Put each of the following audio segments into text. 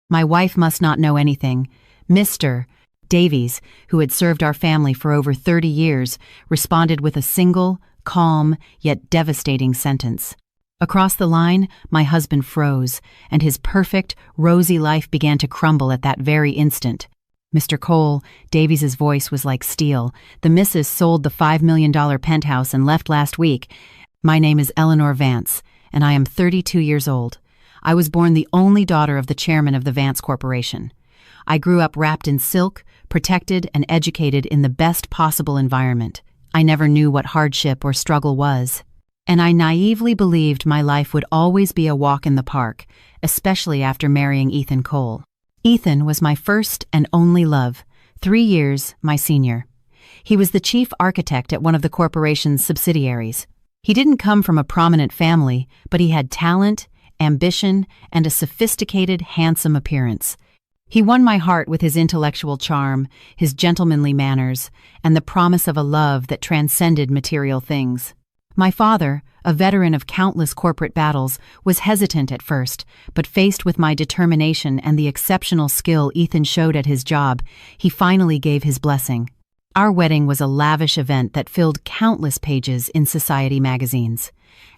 My wife must not know anything. Mr. Davies, who had served our family for over 30 years, responded with a single, calm, yet devastating sentence. Across the line, my husband froze, and his perfect, rosy life began to crumble at that very instant. Mr. Cole, Davies's voice was like steel. The missus sold the $5 million penthouse and left last week. My name is Eleanor Vance, and I am 32 years old. I was born the only daughter of the chairman of the Vance Corporation. I grew up wrapped in silk, protected and educated in the best possible environment. I never knew what hardship or struggle was. And I naively believed my life would always be a walk in the park, especially after marrying Ethan Cole. Ethan was my first and only love, 3 years my senior. He was the chief architect at one of the corporation's subsidiaries. He didn't come from a prominent family, but he had talent, ambition, and a sophisticated, handsome appearance. He won my heart with his intellectual charm, his gentlemanly manners, and the promise of a love that transcended material things. My father, a veteran of countless corporate battles, was hesitant at first, but faced with my determination and the exceptional skill Ethan showed at his job, he finally gave his blessing. Our wedding was a lavish event that filled countless pages in society magazines.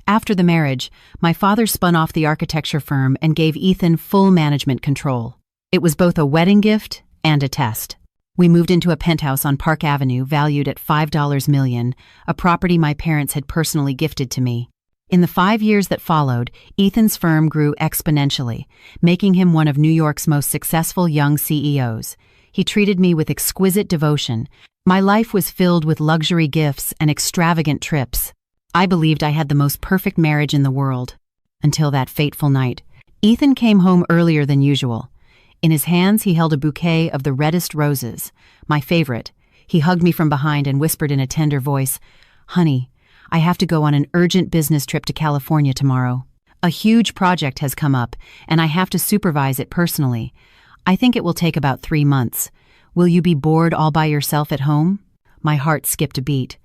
After the marriage, my father spun off the architecture firm and gave Ethan full management control. It was both a wedding gift and a test. We moved into a penthouse on Park Avenue valued at $5 million, a property my parents had personally gifted to me. In the 5 years that followed, Ethan's firm grew exponentially, making him one of New York's most successful young CEOs. He treated me with exquisite devotion. My life was filled with luxury gifts and extravagant trips. I believed I had the most perfect marriage in the world. Until that fateful night. Ethan came home earlier than usual. In his hands, he held a bouquet of the reddest roses, my favorite. He hugged me from behind and whispered in a tender voice, "Honey, I have to go on an urgent business trip to California tomorrow. A huge project has come up, and I have to supervise it personally. I think it will take about 3 months. Will you be bored all by yourself at home?" My heart skipped a beat.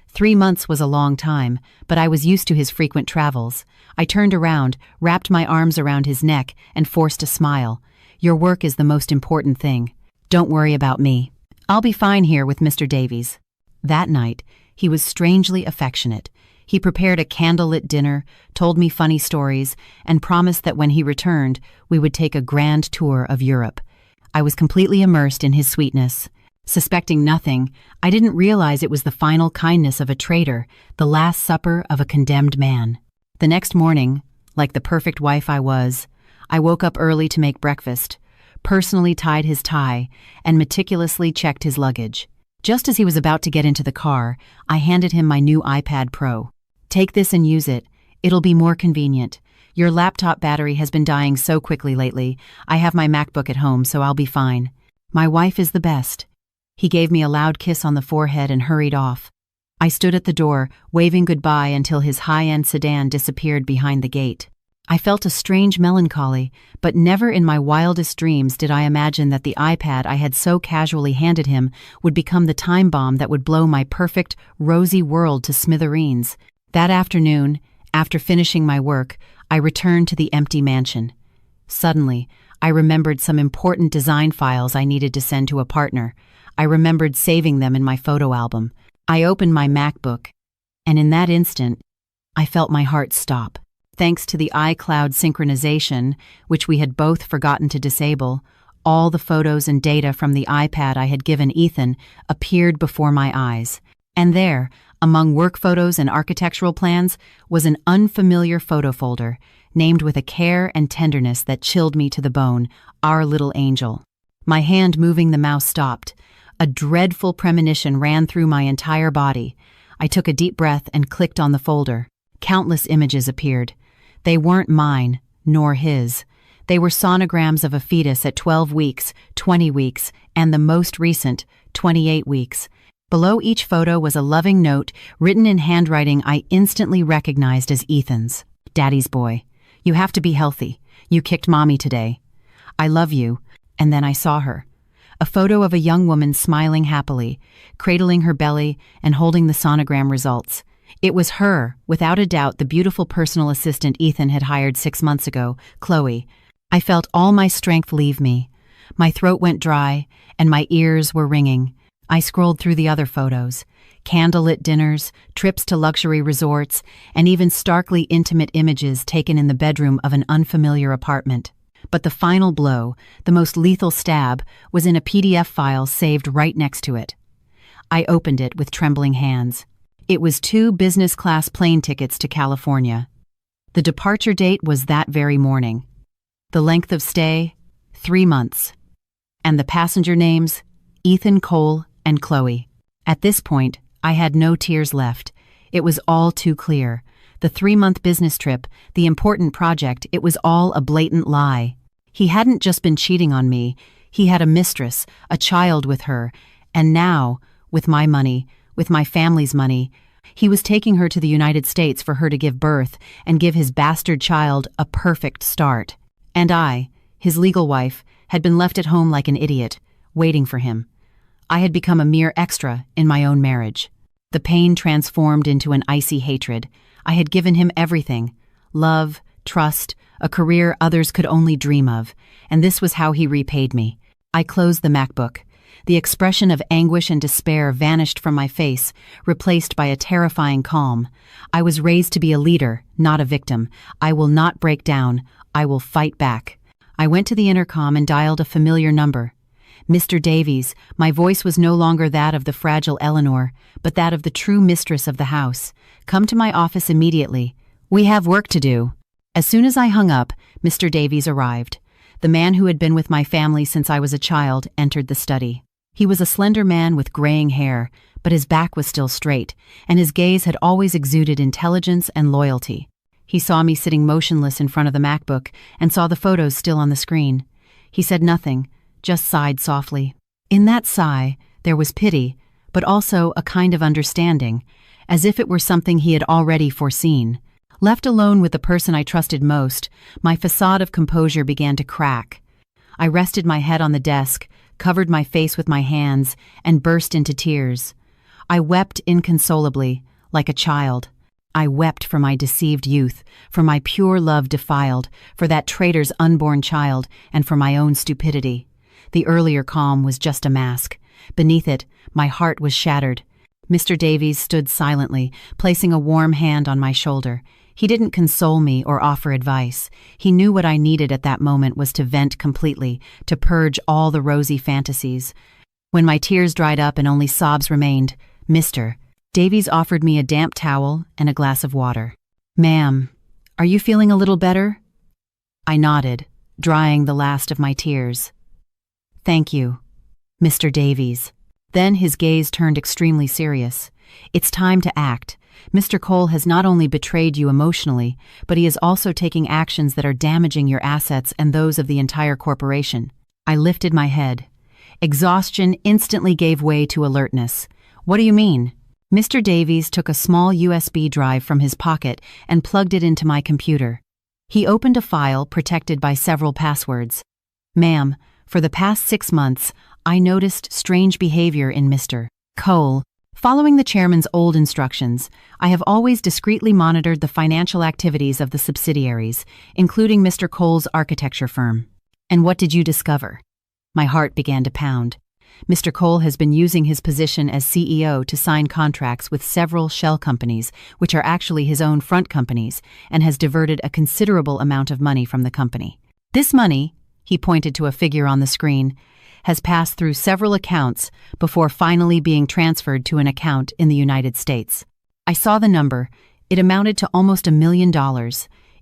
3 months was a long time, but I was used to his frequent travels. I turned around, wrapped my arms around his neck, and forced a smile. "Your work is the most important thing. Don't worry about me. I'll be fine here with Mr. Davies." That night, he was strangely affectionate. He prepared a candlelit dinner, told me funny stories, and promised that when he returned, we would take a grand tour of Europe. I was completely immersed in his sweetness. Suspecting nothing, I didn't realize it was the final kindness of a traitor, the last supper of a condemned man. The next morning, like the perfect wife I was, I woke up early to make breakfast, personally tied his tie, and meticulously checked his luggage. Just as he was about to get into the car, I handed him my new iPad Pro. "Take this and use it. It'll be more convenient. Your laptop battery has been dying so quickly lately. I have my MacBook at home, so I'll be fine. My wife is the best." He gave me a loud kiss on the forehead and hurried off. I stood at the door, waving goodbye until his high-end sedan disappeared behind the gate. I felt a strange melancholy, but never in my wildest dreams did I imagine that the iPad I had so casually handed him would become the time bomb that would blow my perfect, rosy world to smithereens. That afternoon, after finishing my work, I returned to the empty mansion. Suddenly, I remembered some important design files I needed to send to a partner. I remembered saving them in my photo album. I opened my MacBook, and in that instant, I felt my heart stop. Thanks to the iCloud synchronization, which we had both forgotten to disable, all the photos and data from the iPad I had given Ethan appeared before my eyes. And there, among work photos and architectural plans, was an unfamiliar photo folder, named with a care and tenderness that chilled me to the bone, "Our Little Angel." My hand moving the mouse stopped. A dreadful premonition ran through my entire body. I took a deep breath and clicked on the folder. Countless images appeared. They weren't mine, nor his. They were sonograms of a fetus at 12 weeks, 20 weeks, and the most recent, 28 weeks. Below each photo was a loving note written in handwriting I instantly recognized as Ethan's. "Daddy's boy. You have to be healthy. You kicked mommy today. I love you." And then I saw her. A photo of a young woman smiling happily, cradling her belly and holding the sonogram results. It was her, without a doubt, the beautiful personal assistant Ethan had hired 6 months ago, Chloe. I felt all my strength leave me. My throat went dry, and my ears were ringing. I scrolled through the other photos. Candlelit dinners, trips to luxury resorts, and even starkly intimate images taken in the bedroom of an unfamiliar apartment. But the final blow, the most lethal stab, was in a PDF file saved right next to it. I opened it with trembling hands. It was 2 business-class plane tickets to California. The departure date was that very morning. The length of stay, 3 months. And the passenger names, Ethan Cole and Chloe. At this point, I had no tears left. It was all too clear. The 3-month business trip, the important project, it was all a blatant lie. He hadn't just been cheating on me. He had a mistress, a child with her, and now, with my money, with my family's money, he was taking her to the United States for her to give birth and give his bastard child a perfect start. And I, his legal wife, had been left at home like an idiot, waiting for him. I had become a mere extra in my own marriage. The pain transformed into an icy hatred. I had given him everything: love, trust, a career others could only dream of, and this was how he repaid me. I closed the MacBook. The expression of anguish and despair vanished from my face, replaced by a terrifying calm. I was raised to be a leader, not a victim. I will not break down. I will fight back. I went to the intercom and dialed a familiar number. Mr. Davies, my voice was no longer that of the fragile Eleanor, but that of the true mistress of the house. Come to my office immediately. We have work to do. As soon as I hung up, Mr. Davies arrived. The man who had been with my family since I was a child entered the study. He was a slender man with graying hair, but his back was still straight, and his gaze had always exuded intelligence and loyalty. He saw me sitting motionless in front of the MacBook and saw the photos still on the screen. He said nothing, just sighed softly. In that sigh, there was pity, but also a kind of understanding, as if it were something he had already foreseen. Left alone with the person I trusted most, my facade of composure began to crack. I rested my head on the desk, covered my face with my hands, and burst into tears. I wept inconsolably, like a child. I wept for my deceived youth, for my pure love defiled, for that traitor's unborn child, and for my own stupidity. The earlier calm was just a mask. Beneath it, my heart was shattered. Mr. Davies stood silently, placing a warm hand on my shoulder. He didn't console me or offer advice. He knew what I needed at that moment was to vent completely, to purge all the rosy fantasies. When my tears dried up and only sobs remained, Mr. Davies offered me a damp towel and a glass of water. "Ma'am, are you feeling a little better?" I nodded, drying the last of my tears. "Thank you, Mr. Davies." Then his gaze turned extremely serious. "It's time to act. Mr. Cole has not only betrayed you emotionally, but he is also taking actions that are damaging your assets and those of the entire corporation." I lifted my head. Exhaustion instantly gave way to alertness. "What do you mean?" Mr. Davies took a small USB drive from his pocket and plugged it into my computer. He opened a file protected by several passwords. "Ma'am, for the past 6 months, I noticed strange behavior in Mr. Cole. Following the chairman's old instructions, I have always discreetly monitored the financial activities of the subsidiaries, including Mr. Cole's architecture firm." "And what did you discover?" My heart began to pound. "Mr. Cole has been using his position as CEO to sign contracts with several shell companies, which are actually his own front companies, and has diverted a considerable amount of money from the company. This money," he pointed to a figure on the screen, "has passed through several accounts before finally being transferred to an account in the United States." I saw the number. It amounted to almost $1 million.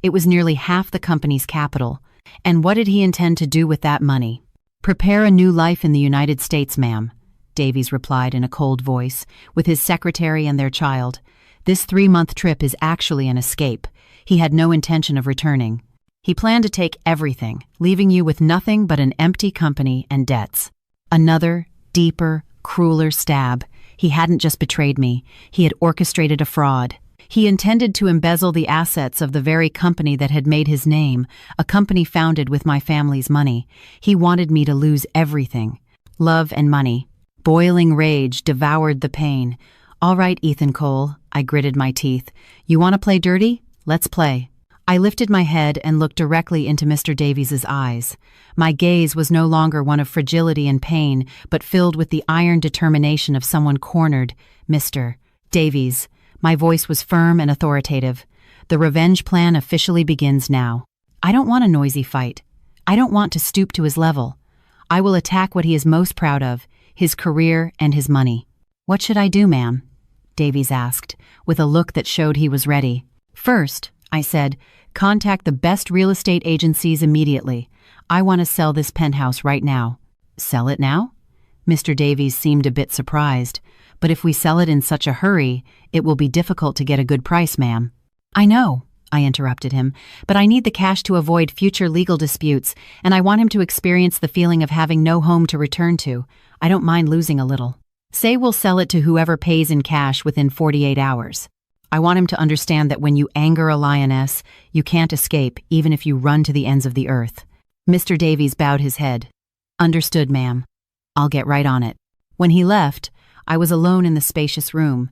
It was nearly half the company's capital. And what did he intend to do with that money? "Prepare a new life in the United States, ma'am," Davies replied in a cold voice, with his secretary and their child. "This 3-month trip is actually an escape. He had no intention of returning. He planned to take everything, leaving you with nothing but an empty company and debts." Another, deeper, crueler stab. He hadn't just betrayed me. He had orchestrated a fraud. He intended to embezzle the assets of the very company that had made his name, a company founded with my family's money. He wanted me to lose everything. Love and money. Boiling rage devoured the pain. "All right, Ethan Cole," I gritted my teeth. "You want to play dirty? Let's play. I lifted my head and looked directly into Mr. Davies's eyes. My gaze was no longer one of fragility and pain, but filled with the iron determination of someone cornered. "Mr. Davies," my voice was firm and authoritative. "The revenge plan officially begins now. I don't want a noisy fight. I don't want to stoop to his level. I will attack what he is most proud of, his career and his money." "What should I do, ma'am?" Davies asked, with a look that showed he was ready. "First," I said, "contact the best real estate agencies immediately. I want to sell this penthouse right now." "Sell it now?" Mr. Davies seemed a bit surprised. "But if we sell it in such a hurry, it will be difficult to get a good price, ma'am." "I know," I interrupted him, "but I need the cash to avoid future legal disputes, and I want him to experience the feeling of having no home to return to. I don't mind losing a little. Say we'll sell it to whoever pays in cash within 48 hours. I want him to understand that when you anger a lioness, you can't escape even if you run to the ends of the earth." Mr. Davies bowed his head. "Understood, ma'am. I'll get right on it." When he left, I was alone in the spacious room.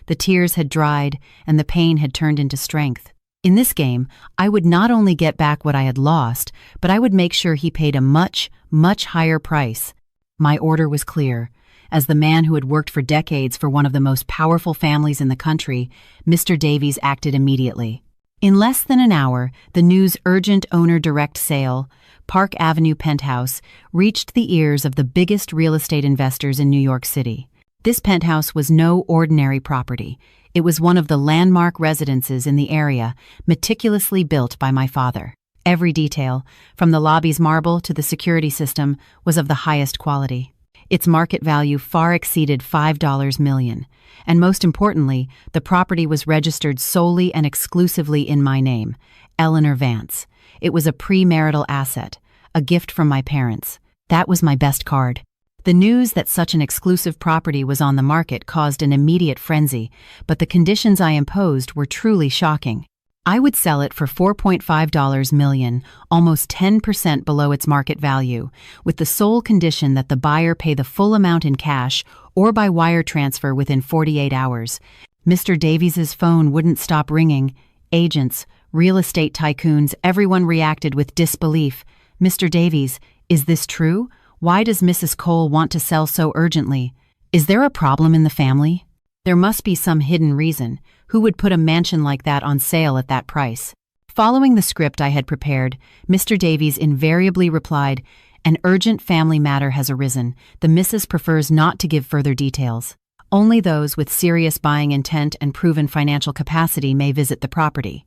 The tears had dried, and the pain had turned into strength. In this game, I would not only get back what I had lost, but I would make sure he paid a much, much higher price. My order was clear. As the man who had worked for decades for one of the most powerful families in the country, Mr. Davies acted immediately. In less than an hour, the news urgent owner direct sale, Park Avenue penthouse, reached the ears of the biggest real estate investors in New York City. This penthouse was no ordinary property. It was one of the landmark residences in the area, meticulously built by my father. Every detail, from the lobby's marble to the security system, was of the highest quality. Its market value far exceeded $5 million, and most importantly, the property was registered solely and exclusively in my name, Eleanor Vance. It was a premarital asset, a gift from my parents. That was my best card. The news that such an exclusive property was on the market caused an immediate frenzy, but the conditions I imposed were truly shocking. I would sell it for $4.5 million, almost 10% below its market value, with the sole condition that the buyer pay the full amount in cash or by wire transfer within 48 hours. Mr. Davies's phone wouldn't stop ringing. Agents, real estate tycoons, everyone reacted with disbelief. "Mr. Davies, is this true? Why does Mrs. Cole want to sell so urgently? Is there a problem in the family? There must be some hidden reason. Who would put a mansion like that on sale at that price?" Following the script I had prepared, Mr. Davies invariably replied, "An urgent family matter has arisen. The Mrs. prefers not to give further details. Only those with serious buying intent and proven financial capacity may visit the property."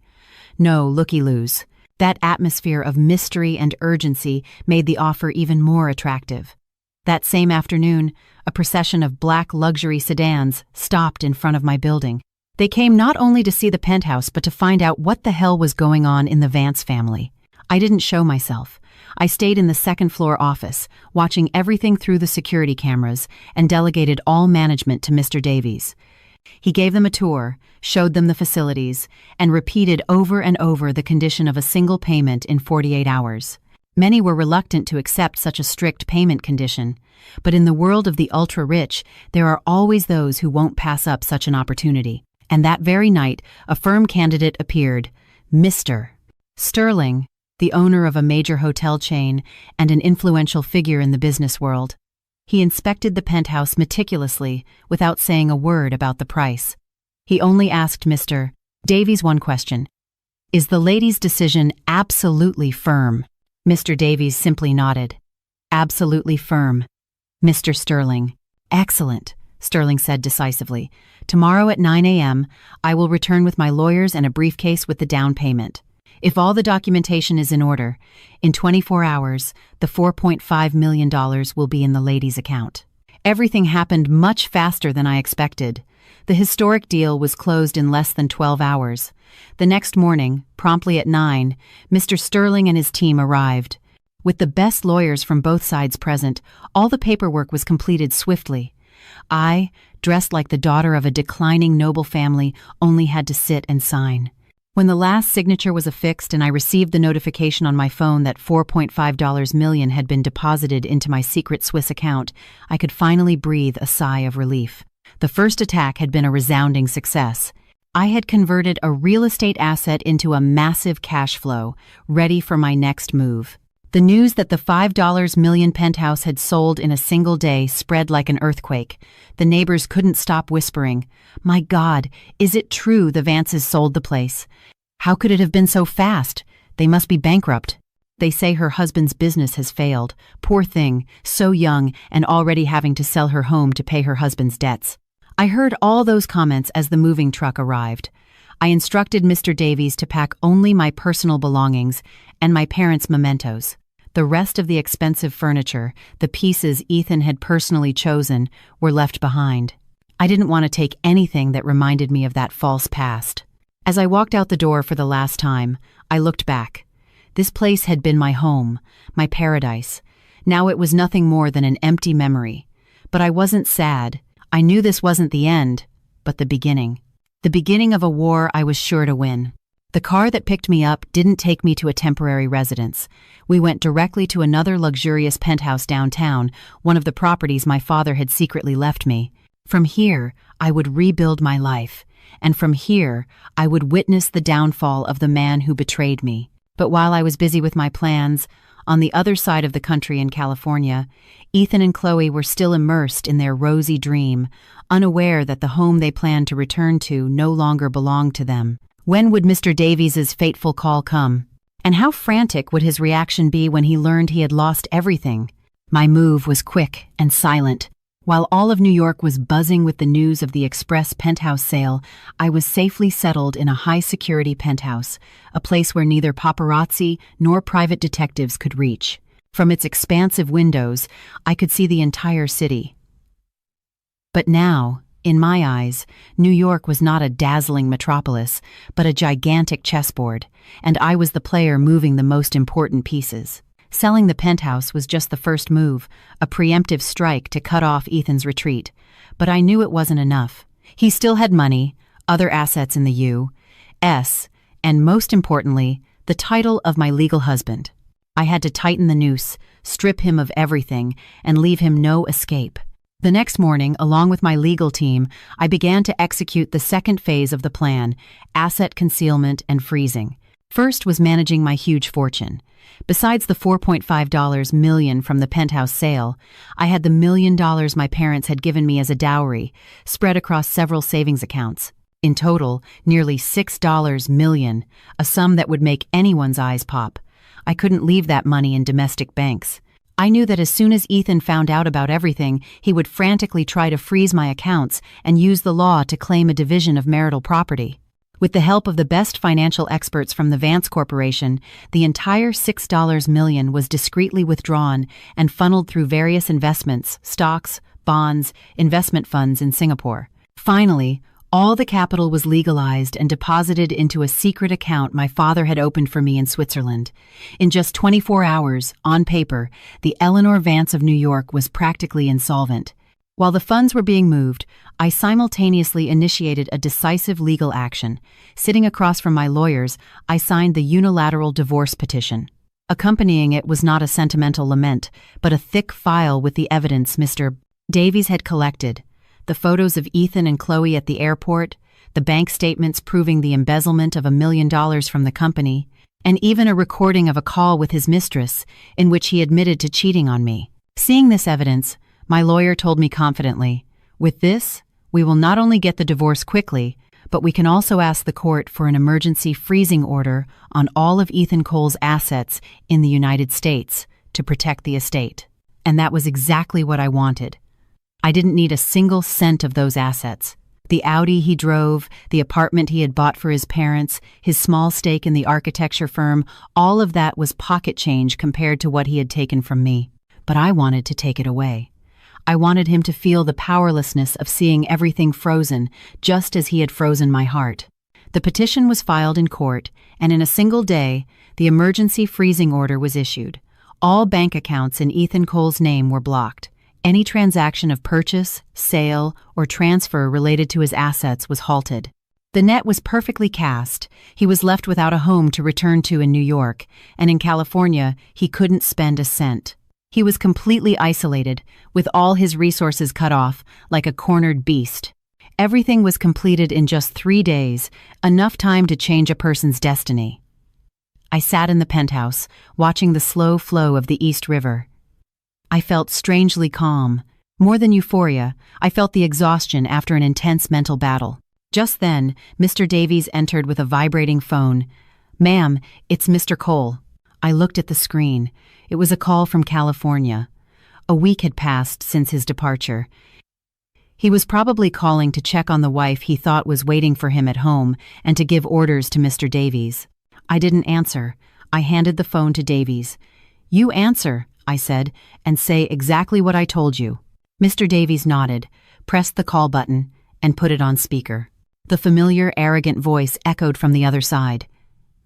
No, looky-loos. That atmosphere of mystery and urgency made the offer even more attractive. That same afternoon, a procession of black luxury sedans stopped in front of my building. They came not only to see the penthouse but to find out what the hell was going on in the Vance family. I didn't show myself. I stayed in the second-floor office, watching everything through the security cameras, and delegated all management to Mr. Davies. He gave them a tour, showed them the facilities, and repeated over and over the condition of a single payment in 48 hours. Many were reluctant to accept such a strict payment condition, but in the world of the ultra-rich, there are always those who won't pass up such an opportunity. And that very night, a firm candidate appeared, Mr. Sterling, the owner of a major hotel chain and an influential figure in the business world. He inspected the penthouse meticulously without saying a word about the price. He only asked Mr. Davies one question: "Is the lady's decision absolutely firm?" Mr. Davies simply nodded. "Absolutely firm." Mr. Sterling: "Excellent," Sterling said decisively. "Tomorrow at 9 a.m., I will return with my lawyers and a briefcase with the down payment. If all the documentation is in order, in 24 hours, the $4.5 million will be in the lady's account." Everything happened much faster than I expected. The historic deal was closed in less than 12 hours. The next morning, promptly at 9, Mr. Sterling and his team arrived. With the best lawyers from both sides present, all the paperwork was completed swiftly. I, dressed like the daughter of a declining noble family, only had to sit and sign. When the last signature was affixed and I received the notification on my phone that $4.5 million had been deposited into my secret Swiss account, I could finally breathe a sigh of relief. The first attack had been a resounding success. I had converted a real estate asset into a massive cash flow, ready for my next move. The news that the $5 million penthouse had sold in a single day spread like an earthquake. The neighbors couldn't stop whispering, "My God, is it true the Vances sold the place? How could it have been so fast? They must be bankrupt." They say her husband's business has failed. Poor thing, so young and already having to sell her home to pay her husband's debts. I heard all those comments as the moving truck arrived. I instructed Mr. Davies to pack only my personal belongings and my parents' mementos. The rest of the expensive furniture, the pieces Ethan had personally chosen, were left behind. I didn't want to take anything that reminded me of that false past. As I walked out the door for the last time, I looked back. This place had been my home, my paradise. Now it was nothing more than an empty memory. But I wasn't sad. I knew this wasn't the end, but the beginning. The beginning of a war I was sure to win. The car that picked me up didn't take me to a temporary residence. We went directly to another luxurious penthouse downtown, one of the properties my father had secretly left me. From here, I would rebuild my life. And from here, I would witness the downfall of the man who betrayed me. But while I was busy with my plans, on the other side of the country in California, Ethan and Chloe were still immersed in their rosy dream, unaware that the home they planned to return to no longer belonged to them. When would Mr. Davies's fateful call come? And how frantic would his reaction be when he learned he had lost everything? My move was quick and silent. While all of New York was buzzing with the news of the express penthouse sale, I was safely settled in a high-security penthouse, a place where neither paparazzi nor private detectives could reach. From its expansive windows, I could see the entire city. But now, in my eyes, New York was not a dazzling metropolis, but a gigantic chessboard, and I was the player moving the most important pieces. Selling the penthouse was just the first move, a preemptive strike to cut off Ethan's retreat. But I knew it wasn't enough. He still had money, other assets in the U.S., and most importantly, the title of my legal husband. I had to tighten the noose, strip him of everything, and leave him no escape. The next morning, along with my legal team, I began to execute the second phase of the plan, asset concealment and freezing. First was managing my huge fortune. Besides the $4.5 million from the penthouse sale, I had the $1 million my parents had given me as a dowry, spread across several savings accounts. In total, nearly $6 million, a sum that would make anyone's eyes pop. I couldn't leave that money in domestic banks. I knew that as soon as Ethan found out about everything, he would frantically try to freeze my accounts and use the law to claim a division of marital property. With the help of the best financial experts from the Vance Corporation, the entire $6 million was discreetly withdrawn and funneled through various investments, stocks, bonds, investment funds in Singapore. Finally, all the capital was legalized and deposited into a secret account my father had opened for me in Switzerland. In just 24 hours, on paper, the Eleanor Vance of New York was practically insolvent. While the funds were being moved, I simultaneously initiated a decisive legal action. Sitting across from my lawyers, I signed the unilateral divorce petition. Accompanying it was not a sentimental lament, but a thick file with the evidence Mr. Davies had collected. The photos of Ethan and Chloe at the airport, the bank statements proving the embezzlement of $1 million from the company, and even a recording of a call with his mistress in which he admitted to cheating on me. Seeing this evidence, my lawyer told me confidently, "With this, we will not only get the divorce quickly, but we can also ask the court for an emergency freezing order on all of Ethan Cole's assets in the United States to protect the estate." And that was exactly what I wanted. I didn't need a single cent of those assets. The Audi he drove, the apartment he had bought for his parents, his small stake in the architecture firm, all of that was pocket change compared to what he had taken from me. But I wanted to take it away. I wanted him to feel the powerlessness of seeing everything frozen, just as he had frozen my heart. The petition was filed in court, and in a single day, the emergency freezing order was issued. All bank accounts in Ethan Cole's name were blocked. Any transaction of purchase, sale, or transfer related to his assets was halted. The net was perfectly cast. He was left without a home to return to in New York, and in California, he couldn't spend a cent. He was completely isolated, with all his resources cut off, like a cornered beast. Everything was completed in just 3 days, enough time to change a person's destiny. I sat in the penthouse, watching the slow flow of the East River. I felt strangely calm. More than euphoria, I felt the exhaustion after an intense mental battle. Just then, Mr. Davies entered with a vibrating phone. "Ma'am, it's Mr. Cole." I looked at the screen. It was a call from California. A week had passed since his departure. He was probably calling to check on the wife he thought was waiting for him at home and to give orders to Mr. Davies. I didn't answer. I handed the phone to Davies. "You answer," I said, "and say exactly what I told you." Mr. Davies nodded, pressed the call button, and put it on speaker. The familiar, arrogant voice echoed from the other side.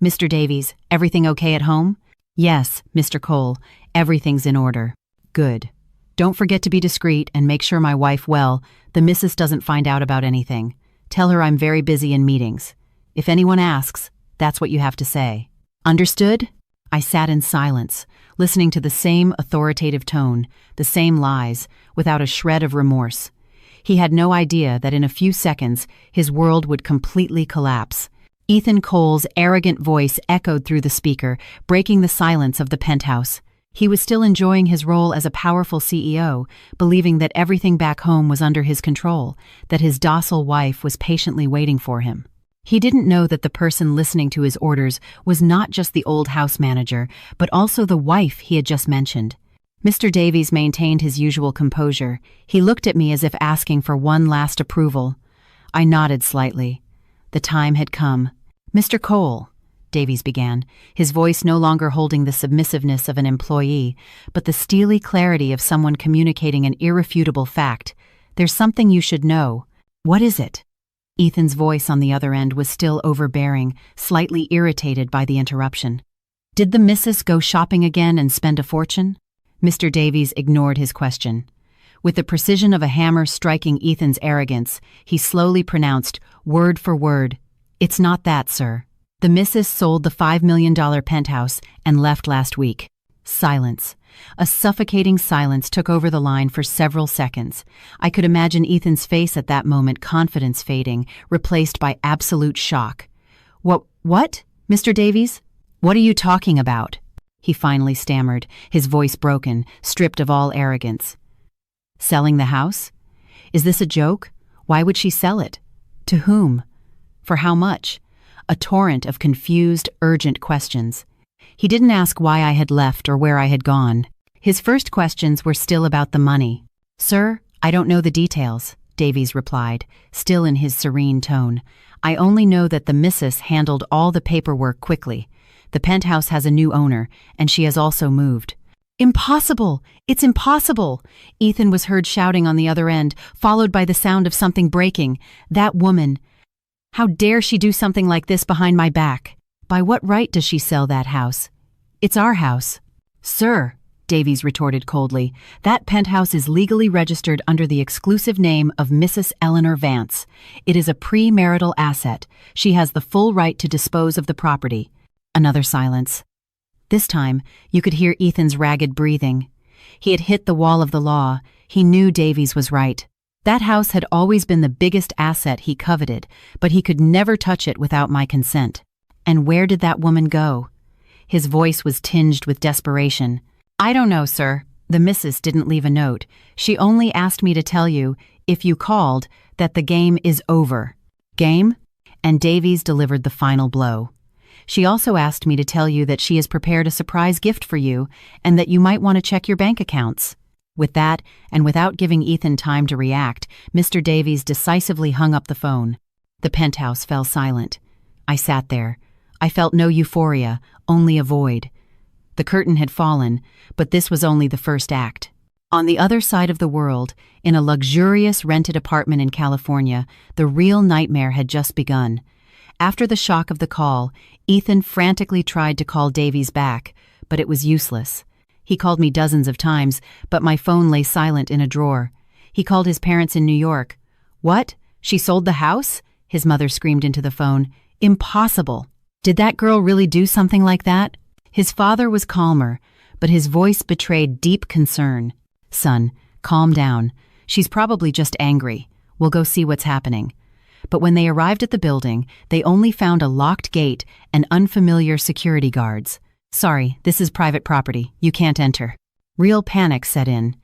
"Mr. Davies, everything okay at home?" "Yes, Mr. Cole, everything's in order." "Good. Don't forget to be discreet and make sure my wife well, the missus doesn't find out about anything. Tell her I'm very busy in meetings. If anyone asks, that's what you have to say. Understood?" I sat in silence, listening to the same authoritative tone, the same lies, without a shred of remorse. He had no idea that in a few seconds his world would completely collapse. Ethan Cole's arrogant voice echoed through the speaker, breaking the silence of the penthouse. He was still enjoying his role as a powerful CEO, believing that everything back home was under his control, that his docile wife was patiently waiting for him. He didn't know that the person listening to his orders was not just the old house manager, but also the wife he had just mentioned. Mr. Davies maintained his usual composure. He looked at me as if asking for one last approval. I nodded slightly. The time had come. "Mr. Cole," Davies began, his voice no longer holding the submissiveness of an employee, but the steely clarity of someone communicating an irrefutable fact. "There's something you should know." "What is it?" Ethan's voice on the other end was still overbearing, slightly irritated by the interruption. "Did the missus go shopping again and spend a fortune?" Mr. Davies ignored his question. With the precision of a hammer striking Ethan's arrogance, he slowly pronounced, word for word, "It's not that, sir. The missus sold the $5 million penthouse and left last week." Silence. A suffocating silence took over the line for several seconds. I could imagine Ethan's face at that moment, confidence fading, replaced by absolute shock. What, Mr. Davies? What are you talking about?" he finally stammered, his voice broken, stripped of all arrogance. "Selling the house? Is this a joke? Why would she sell it? To whom? For how much?" A torrent of confused, urgent questions. He didn't ask why I had left or where I had gone. His first questions were still about the money. "Sir, I don't know the details," Davies replied, still in his serene tone. "I only know that the missus handled all the paperwork quickly. The penthouse has a new owner, and she has also moved." "Impossible! It's impossible!" Ethan was heard shouting on the other end, followed by the sound of something breaking. "That woman! How dare she do something like this behind my back? By what right does she sell that house? It's our house." "Sir," Davies retorted coldly, "that penthouse is legally registered under the exclusive name of Mrs. Eleanor Vance. It is a premarital asset. She has the full right to dispose of the property." Another silence. This time, you could hear Ethan's ragged breathing. He had hit the wall of the law. He knew Davies was right. That house had always been the biggest asset he coveted, but he could never touch it without my consent. And where did that woman go? His voice was tinged with desperation. "I don't know, sir. The missus didn't leave a note. She only asked me to tell you, if you called, that the game is over." "Game?" And Davies delivered the final blow. "She also asked me to tell you that she has prepared a surprise gift for you and that you might want to check your bank accounts." With that, and without giving Ethan time to react, Mr. Davies decisively hung up the phone. The penthouse fell silent. I sat there. I felt no euphoria, only a void. The curtain had fallen, but this was only the first act. On the other side of the world, in a luxurious rented apartment in California, the real nightmare had just begun. After the shock of the call, Ethan frantically tried to call Davies back, but it was useless. He called me dozens of times, but my phone lay silent in a drawer. He called his parents in New York. "What? She sold the house?" his mother screamed into the phone. "Impossible! Did that girl really do something like that?" His father was calmer, but his voice betrayed deep concern. "Son, calm down. She's probably just angry. We'll go see what's happening." But when they arrived at the building, they only found a locked gate and unfamiliar security guards. "Sorry, this is private property. You can't enter." Real panic set in.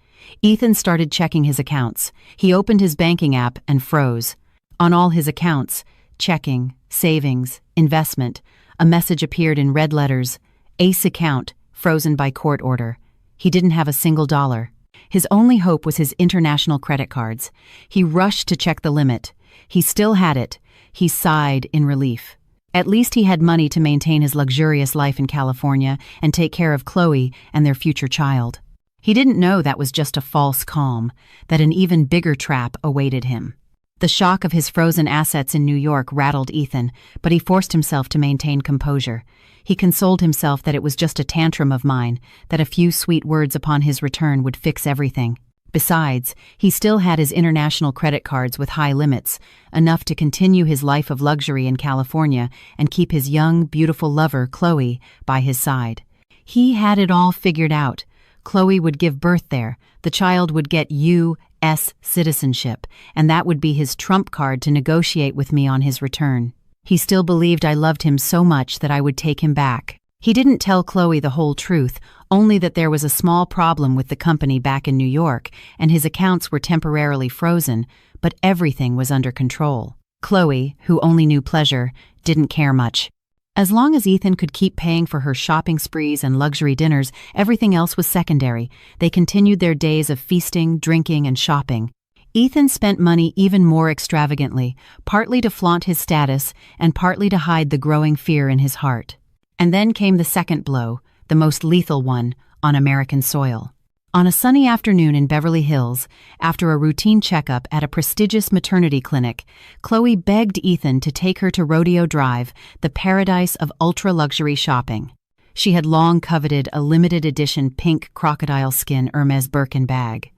Ethan started checking his accounts. He opened his banking app and froze. On all his accounts, checking, savings, investment, a message appeared in red letters: "Ace account, frozen by court order." He didn't have a single dollar. His only hope was his international credit cards. He rushed to check the limit. He still had it. He sighed in relief. At least he had money to maintain his luxurious life in California and take care of Chloe and their future child. He didn't know that was just a false calm, that an even bigger trap awaited him. The shock of his frozen assets in New York rattled Ethan, but he forced himself to maintain composure. He consoled himself that it was just a tantrum of mine, that a few sweet words upon his return would fix everything. Besides, he still had his international credit cards with high limits, enough to continue his life of luxury in California and keep his young, beautiful lover, Chloe, by his side. He had it all figured out. Chloe would give birth there, the child would get U.S. citizenship, and that would be his trump card to negotiate with me on his return. He still believed I loved him so much that I would take him back. He didn't tell Chloe the whole truth, only that there was a small problem with the company back in New York, and his accounts were temporarily frozen, but everything was under control. Chloe, who only knew pleasure, didn't care much. As long as Ethan could keep paying for her shopping sprees and luxury dinners, everything else was secondary. They continued their days of feasting, drinking, and shopping. Ethan spent money even more extravagantly, partly to flaunt his status and partly to hide the growing fear in his heart. And then came the second blow, the most lethal one, on American soil. On a sunny afternoon in Beverly Hills, after a routine checkup at a prestigious maternity clinic, Chloe begged Ethan to take her to Rodeo Drive, the paradise of ultra-luxury shopping. She had long coveted a limited edition pink crocodile skin Hermes Birkin bag.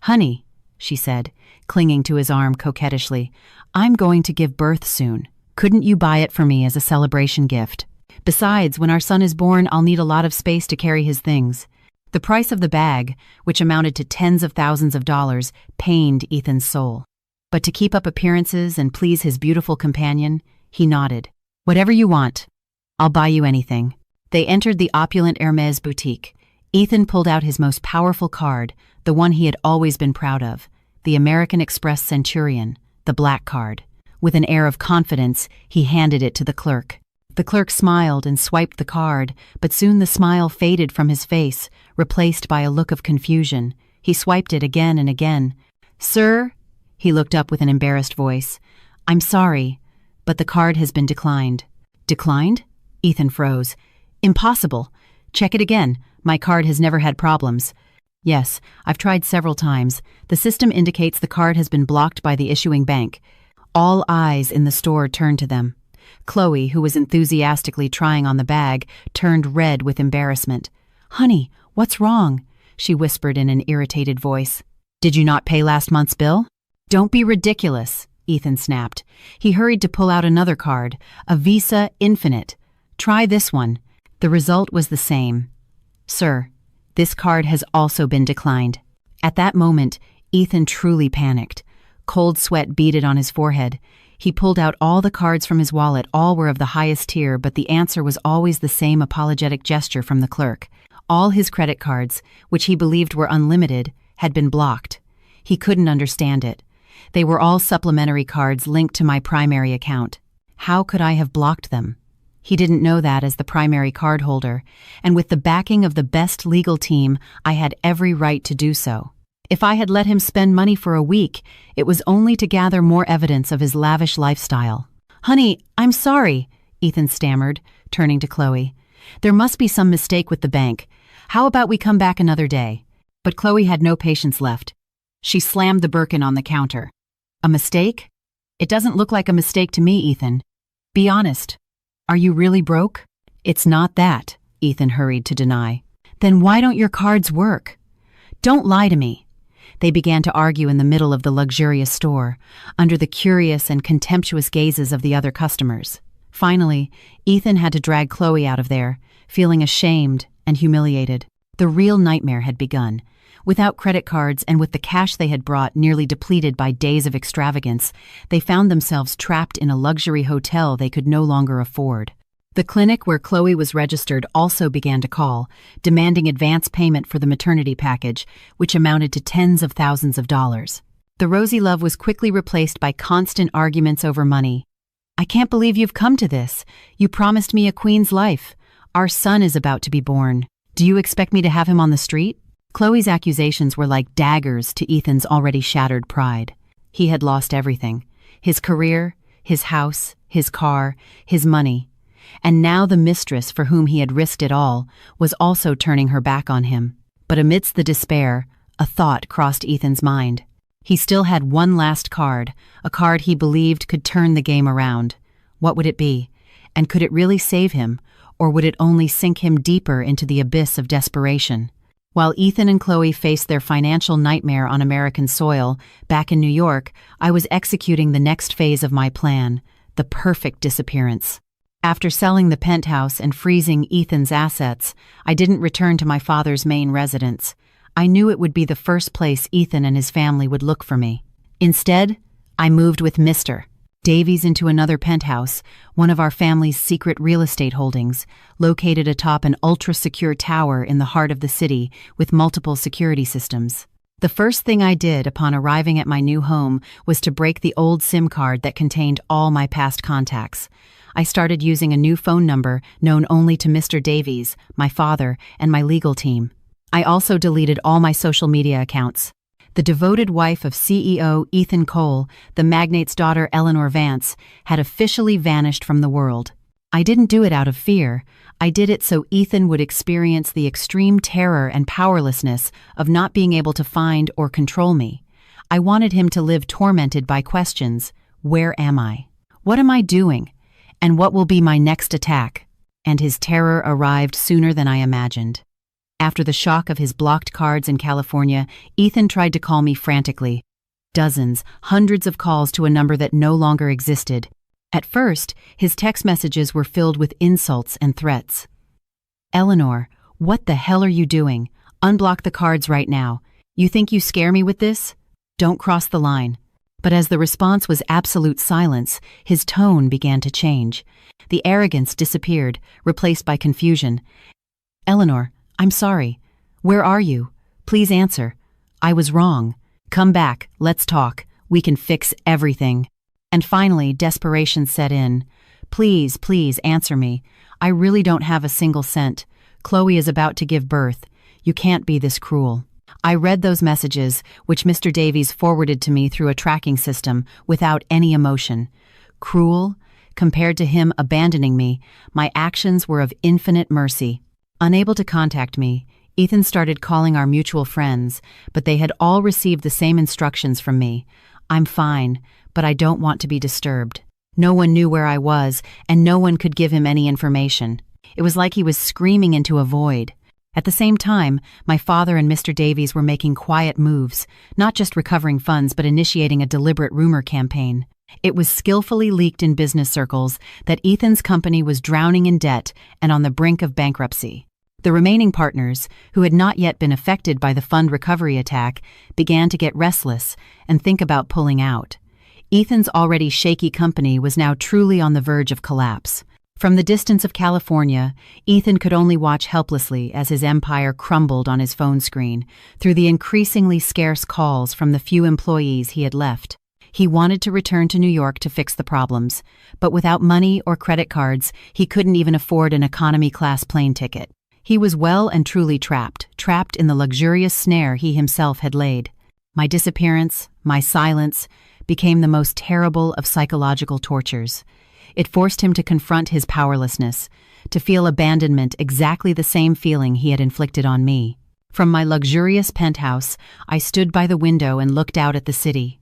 "Honey," she said, clinging to his arm coquettishly, "I'm going to give birth soon. Couldn't you buy it for me as a celebration gift? Besides, when our son is born, I'll need a lot of space to carry his things." The price of the bag, which amounted to tens of thousands of dollars, pained Ethan's soul. But to keep up appearances and please his beautiful companion, he nodded. "Whatever you want. I'll buy you anything." They entered the opulent Hermes boutique. Ethan pulled out his most powerful card, the one he had always been proud of, the American Express Centurion, the black card. With an air of confidence, he handed it to the clerk. The clerk smiled and swiped the card, but soon the smile faded from his face, replaced by a look of confusion. He swiped it again and again. "Sir?" He looked up with an embarrassed voice. "I'm sorry, but the card has been declined." "Declined?" Ethan froze. "Impossible. Check it again. My card has never had problems." "Yes, I've tried several times. The system indicates the card has been blocked by the issuing bank." All eyes in the store turned to them. Chloe, who was enthusiastically trying on the bag, turned red with embarrassment. "Honey, what's wrong?" she whispered in an irritated voice. "Did you not pay last month's bill?" "Don't be ridiculous," Ethan snapped. He hurried to pull out another card, a Visa Infinite. "Try this one." The result was the same. "Sir, this card has also been declined." At that moment, Ethan truly panicked. Cold sweat beaded on his forehead. He pulled out all the cards from his wallet. All were of the highest tier, but the answer was always the same apologetic gesture from the clerk. All his credit cards, which he believed were unlimited, had been blocked. He couldn't understand it. They were all supplementary cards linked to my primary account. How could I have blocked them? He didn't know that as the primary cardholder, and with the backing of the best legal team, I had every right to do so. If I had let him spend money for a week, it was only to gather more evidence of his lavish lifestyle. "Honey, I'm sorry," Ethan stammered, turning to Chloe. "There must be some mistake with the bank. How about we come back another day?" But Chloe had no patience left. She slammed the Birkin on the counter. "A mistake? It doesn't look like a mistake to me, Ethan. Be honest. Are you really broke?" "It's not that," Ethan hurried to deny. "Then why don't your cards work?" "Don't lie to me." They began to argue in the middle of the luxurious store, under the curious and contemptuous gazes of the other customers. Finally, Ethan had to drag Chloe out of there, feeling ashamed and humiliated. The real nightmare had begun. Without credit cards and with the cash they had brought nearly depleted by days of extravagance, they found themselves trapped in a luxury hotel they could no longer afford. The clinic where Chloe was registered also began to call, demanding advance payment for the maternity package, which amounted to tens of thousands of dollars. The rosy love was quickly replaced by constant arguments over money. "I can't believe you've come to this. You promised me a queen's life. Our son is about to be born. Do you expect me to have him on the street?" Chloe's accusations were like daggers to Ethan's already shattered pride. He had lost everything: his career, his house, his car, his money. And now the mistress for whom he had risked it all was also turning her back on him. But amidst the despair, a thought crossed Ethan's mind. He still had one last card, a card he believed could turn the game around. What would it be? And could it really save him, or would it only sink him deeper into the abyss of desperation? While Ethan and Chloe faced their financial nightmare on American soil, back in New York, I was executing the next phase of my plan, the perfect disappearance. After selling the penthouse and freezing Ethan's assets, I didn't return to my father's main residence. I knew it would be the first place Ethan and his family would look for me. Instead, I moved with Mr. Davies into another penthouse, one of our family's secret real estate holdings, located atop an ultra-secure tower in the heart of the city with multiple security systems. The first thing I did upon arriving at my new home was to break the old SIM card that contained all my past contacts. I started using a new phone number known only to Mr. Davies, my father, and my legal team. I also deleted all my social media accounts. The devoted wife of CEO Ethan Cole, the magnate's daughter Eleanor Vance, had officially vanished from the world. I didn't do it out of fear. I did it so Ethan would experience the extreme terror and powerlessness of not being able to find or control me. I wanted him to live tormented by questions. Where am I? What am I doing? And what will be my next attack? And his terror arrived sooner than I imagined. After the shock of his blocked cards in California, Ethan tried to call me frantically. Dozens, hundreds of calls to a number that no longer existed. At first, his text messages were filled with insults and threats. "Eleanor, what the hell are you doing? Unblock the cards right now. You think you scare me with this? Don't cross the line." But as the response was absolute silence, his tone began to change. The arrogance disappeared, replaced by confusion. "Eleanor, I'm sorry. Where are you? Please answer. I was wrong. Come back, let's talk. We can fix everything." And finally, desperation set in. "Please, please answer me. I really don't have a single cent. Chloe is about to give birth. You can't be this cruel." I read those messages, which Mr. Davies forwarded to me through a tracking system, without any emotion. Cruel? Compared to him abandoning me, my actions were of infinite mercy. Unable to contact me, Ethan started calling our mutual friends, but they had all received the same instructions from me. "I'm fine, but I don't want to be disturbed." No one knew where I was, and no one could give him any information. It was like he was screaming into a void. At the same time, my father and Mr. Davies were making quiet moves, not just recovering funds but initiating a deliberate rumor campaign. It was skillfully leaked in business circles that Ethan's company was drowning in debt and on the brink of bankruptcy. The remaining partners, who had not yet been affected by the fund recovery attack, began to get restless and think about pulling out. Ethan's already shaky company was now truly on the verge of collapse. From the distance of California, Ethan could only watch helplessly as his empire crumbled on his phone screen through the increasingly scarce calls from the few employees he had left. He wanted to return to New York to fix the problems, but without money or credit cards, he couldn't even afford an economy-class plane ticket. He was well and truly trapped in the luxurious snare he himself had laid. My disappearance, my silence, became the most terrible of psychological tortures. It forced him to confront his powerlessness, to feel abandonment, exactly the same feeling he had inflicted on me. From my luxurious penthouse, I stood by the window and looked out at the city.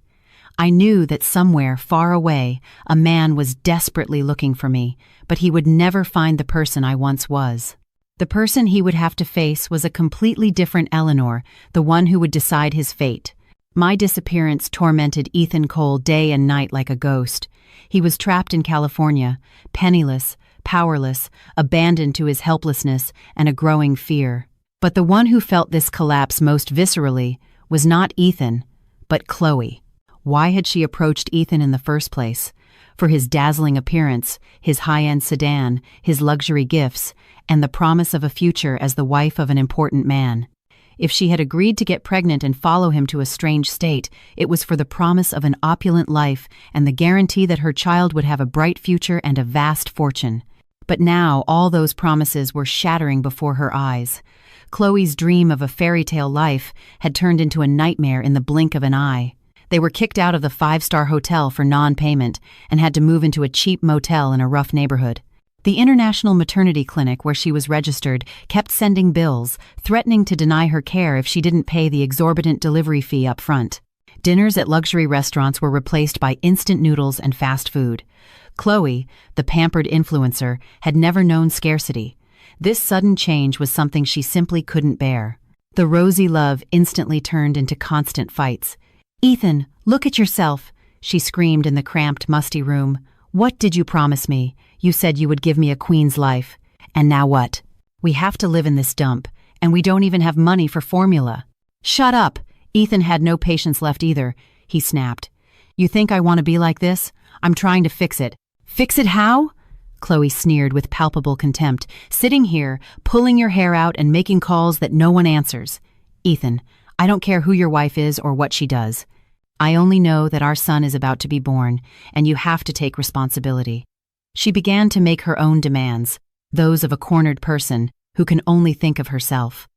I knew that somewhere far away, a man was desperately looking for me, but he would never find the person I once was. The person he would have to face was a completely different Eleanor, the one who would decide his fate. My disappearance tormented Ethan Cole day and night like a ghost. He was trapped in California, penniless, powerless, abandoned to his helplessness and a growing fear. But the one who felt this collapse most viscerally was not Ethan, but Chloe. Why had she approached Ethan in the first place? For his dazzling appearance, his high-end sedan, his luxury gifts, and the promise of a future as the wife of an important man. If she had agreed to get pregnant and follow him to a strange state, it was for the promise of an opulent life and the guarantee that her child would have a bright future and a vast fortune. But now all those promises were shattering before her eyes. Chloe's dream of a fairy tale life had turned into a nightmare in the blink of an eye. They were kicked out of the five-star hotel for non-payment and had to move into a cheap motel in a rough neighborhood. The international maternity clinic where she was registered kept sending bills, threatening to deny her care if she didn't pay the exorbitant delivery fee up front. Dinners at luxury restaurants were replaced by instant noodles and fast food. Chloe, the pampered influencer, had never known scarcity. This sudden change was something she simply couldn't bear. The rosy love instantly turned into constant fights. "Ethan, look at yourself," she screamed in the cramped, musty room. "What did you promise me? You said you would give me a queen's life. And now what? We have to live in this dump, and we don't even have money for formula." "Shut up!" Ethan had no patience left either. He snapped. "You think I want to be like this? I'm trying to fix it." "Fix it how?" Chloe sneered with palpable contempt. "Sitting here, pulling your hair out and making calls that no one answers. Ethan, I don't care who your wife is or what she does. I only know that our son is about to be born, and you have to take responsibility." She began to make her own demands, those of a cornered person who can only think of herself.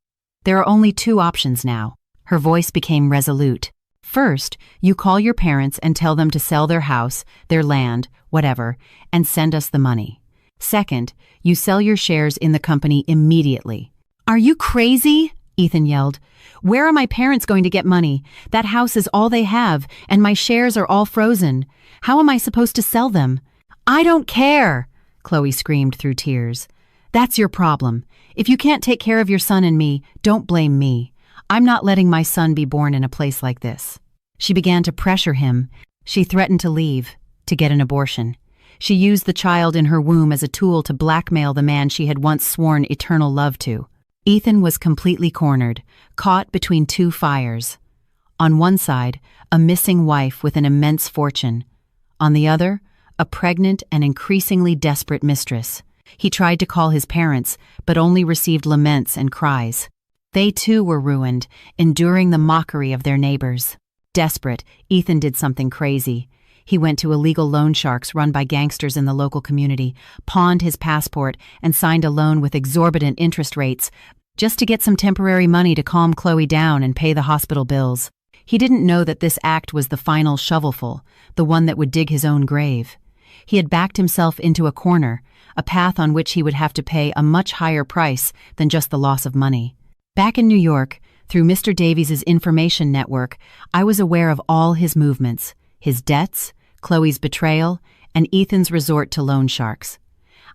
"There are only two options now." Her voice became resolute. "First, you call your parents and tell them to sell their house, their land, whatever, and send us the money. Second, you sell your shares in the company immediately." "Are you crazy?" Ethan yelled. "Where are my parents going to get money? That house is all they have, and my shares are all frozen. How am I supposed to sell them?" "I don't care!" Chloe screamed through tears. "That's your problem. If you can't take care of your son and me, don't blame me. I'm not letting my son be born in a place like this." She began to pressure him. She threatened to leave, to get an abortion. She used the child in her womb as a tool to blackmail the man she had once sworn eternal love to. Ethan was completely cornered, caught between two fires. On one side, a missing wife with an immense fortune. On the other, a pregnant and increasingly desperate mistress. He tried to call his parents, but only received laments and cries. They too were ruined, enduring the mockery of their neighbors. Desperate, Ethan did something crazy. He went to illegal loan sharks run by gangsters in the local community, pawned his passport, and signed a loan with exorbitant interest rates, just to get some temporary money to calm Chloe down and pay the hospital bills. He didn't know that this act was the final shovelful, the one that would dig his own grave. He had backed himself into a corner, a path on which he would have to pay a much higher price than just the loss of money. Back in New York, through Mr. Davies's information network, I was aware of all his movements, his debts, Chloe's betrayal, and Ethan's resort to loan sharks.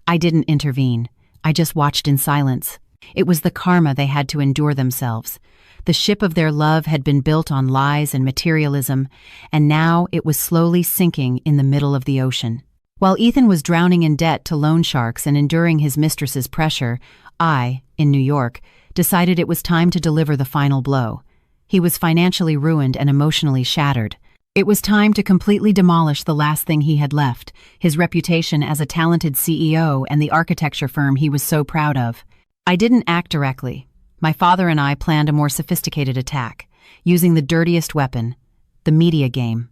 I didn't intervene. I just watched in silence. It was the karma they had to endure themselves. The ship of their love had been built on lies and materialism, and now it was slowly sinking in the middle of the ocean. While Ethan was drowning in debt to loan sharks and enduring his mistress's pressure, I, in New York, decided it was time to deliver the final blow. He was financially ruined and emotionally shattered. It was time to completely demolish the last thing he had left, his reputation as a talented CEO and the architecture firm he was so proud of. I didn't act directly. My father and I planned a more sophisticated attack, using the dirtiest weapon, the media game.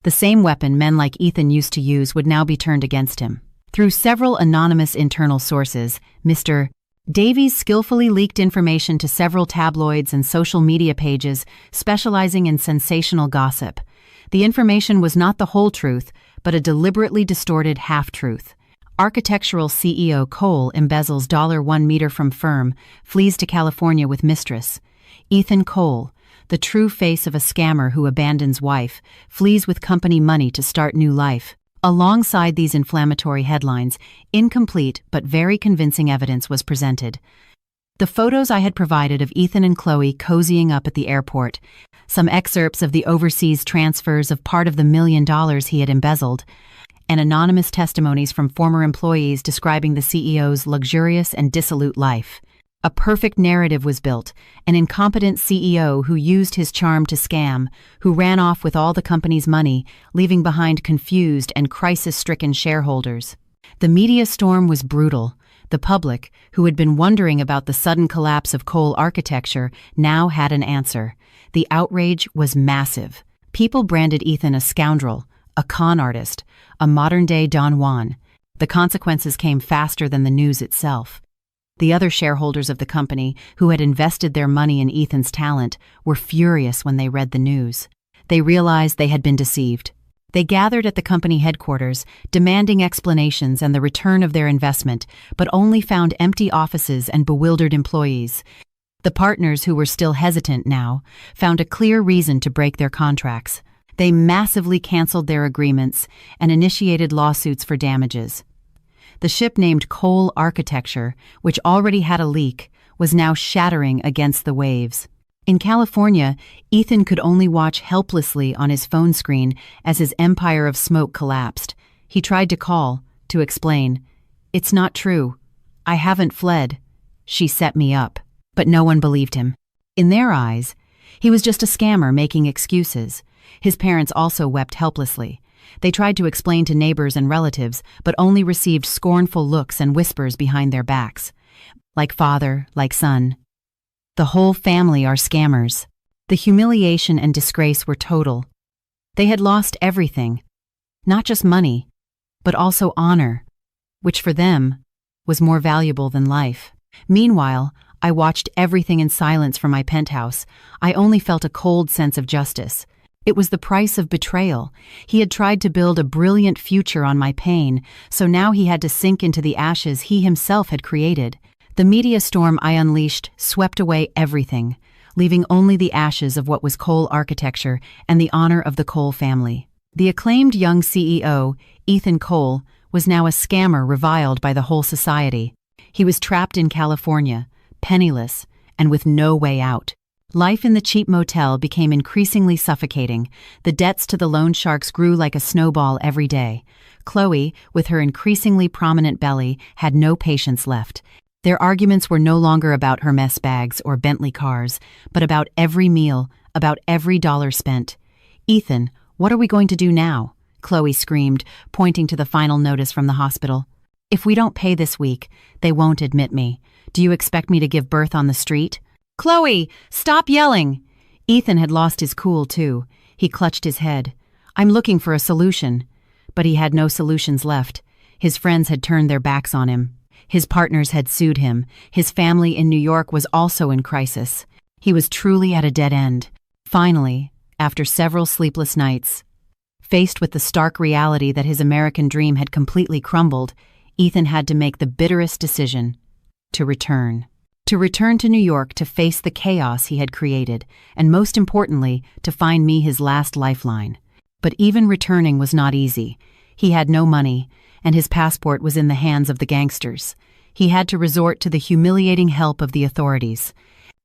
The same weapon men like Ethan used to use would now be turned against him. Through several anonymous internal sources, Mr. Davies skillfully leaked information to several tabloids and social media pages specializing in sensational gossip. The information was not the whole truth, but a deliberately distorted half-truth. Architectural CEO Cole embezzles $1 meter from firm, flees to California with Mistress. Ethan Cole, the true face of a scammer who abandons wife, flees with company money to start new life. Alongside these inflammatory headlines, incomplete but very convincing evidence was presented. The photos I had provided of Ethan and Chloe cozying up at the airport, some excerpts of the overseas transfers of part of the $1 million he had embezzled, and anonymous testimonies from former employees describing the CEO's luxurious and dissolute life. A perfect narrative was built, an incompetent CEO who used his charm to scam, who ran off with all the company's money, leaving behind confused and crisis-stricken shareholders. The media storm was brutal. The public, who had been wondering about the sudden collapse of Cole architecture, now had an answer. The outrage was massive. People branded Ethan a scoundrel, a con artist, a modern-day Don Juan. The consequences came faster than the news itself. The other shareholders of the company, who had invested their money in Ethan's talent, were furious when they read the news. They realized they had been deceived. They gathered at the company headquarters, demanding explanations and the return of their investment, but only found empty offices and bewildered employees. The partners, who were still hesitant now, found a clear reason to break their contracts. They massively canceled their agreements and initiated lawsuits for damages. The ship named Cole Architecture, which already had a leak, was now shattering against the waves. In California, Ethan could only watch helplessly on his phone screen as his empire of smoke collapsed. He tried to call, to explain. "It's not true. I haven't fled. She set me up." But no one believed him. In their eyes, he was just a scammer making excuses. His parents also wept helplessly. They tried to explain to neighbors and relatives, but only received scornful looks and whispers behind their backs. Like father, like son. The whole family are scammers. The humiliation and disgrace were total. They had lost everything. Not just money, but also honor, which for them was more valuable than life. Meanwhile, I watched everything in silence from my penthouse. I only felt a cold sense of justice. It was the price of betrayal. He had tried to build a brilliant future on my pain, so now he had to sink into the ashes he himself had created. The media storm I unleashed swept away everything, leaving only the ashes of what was Cole Architecture and the honor of the Cole family. The acclaimed young CEO, Ethan Cole, was now a scammer reviled by the whole society. He was trapped in California, penniless, and with no way out. Life in the cheap motel became increasingly suffocating. The debts to the loan sharks grew like a snowball every day. Chloe, with her increasingly prominent belly, had no patience left. Their arguments were no longer about Hermes bags or Bentley cars, but about every meal, about every dollar spent. "Ethan, what are we going to do now?" Chloe screamed, pointing to the final notice from the hospital. "If we don't pay this week, they won't admit me. Do you expect me to give birth on the street?" "Chloe, stop yelling!" Ethan had lost his cool, too. He clutched his head. "I'm looking for a solution." But he had no solutions left. His friends had turned their backs on him. His partners had sued him. His family in New York was also in crisis. He was truly at a dead end. Finally, after several sleepless nights, faced with the stark reality that his American dream had completely crumbled, Ethan had to make the bitterest decision: to return. To return to New York to face the chaos he had created, and most importantly, to find me his last lifeline. But even returning was not easy. He had no money, and his passport was in the hands of the gangsters. He had to resort to the humiliating help of the authorities.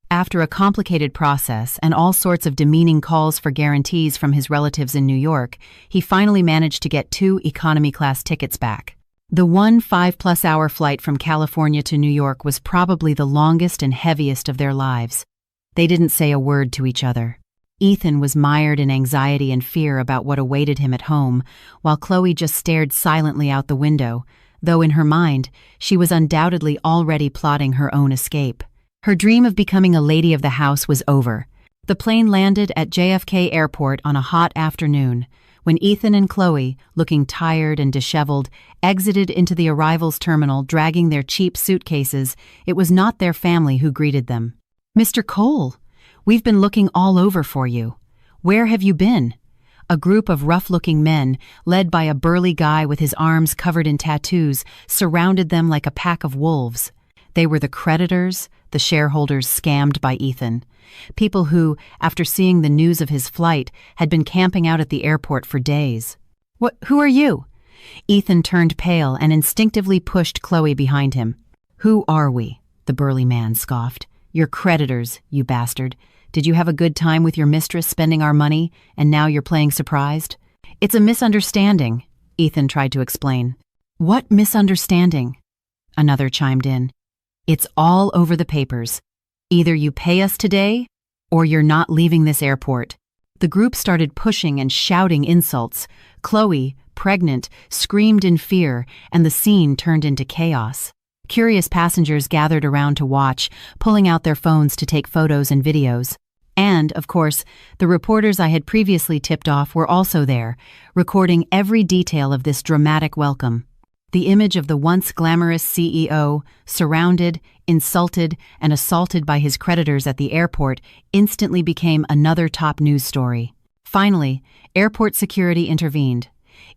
After a complicated process and all sorts of demeaning calls for guarantees from his relatives in New York, he finally managed to get 2 economy-class tickets back. The 5+ hour flight from California to New York was probably the longest and heaviest of their lives. They didn't say a word to each other. Ethan was mired in anxiety and fear about what awaited him at home, while Chloe just stared silently out the window, though in her mind, she was undoubtedly already plotting her own escape. Her dream of becoming a lady of the house was over. The plane landed at JFK Airport on a hot afternoon. When Ethan and Chloe, looking tired and disheveled, exited into the arrivals terminal dragging their cheap suitcases, it was not their family who greeted them. "Mr. Cole, we've been looking all over for you. Where have you been?" A group of rough-looking men, led by a burly guy with his arms covered in tattoos, surrounded them like a pack of wolves. They were the creditors, the shareholders scammed by Ethan. People who, after seeing the news of his flight, had been camping out at the airport for days. Who are you?" Ethan turned pale and instinctively pushed Chloe behind him. "Who are we?" the burly man scoffed. "You're creditors, you bastard. Did you have a good time with your mistress spending our money, and now you're playing surprised?" "It's a misunderstanding," Ethan tried to explain. "What misunderstanding?" Another chimed in. It's all over the papers. Either you pay us today, or you're not leaving this airport. The group started pushing and shouting insults. Chloe, pregnant, screamed in fear, and the scene turned into chaos. Curious passengers gathered around to watch, pulling out their phones to take photos and videos. And, of course, the reporters I had previously tipped off were also there, recording every detail of this dramatic welcome. The image of the once glamorous CEO, surrounded, insulted, and assaulted by his creditors at the airport, instantly became another top news story. Finally, airport security intervened.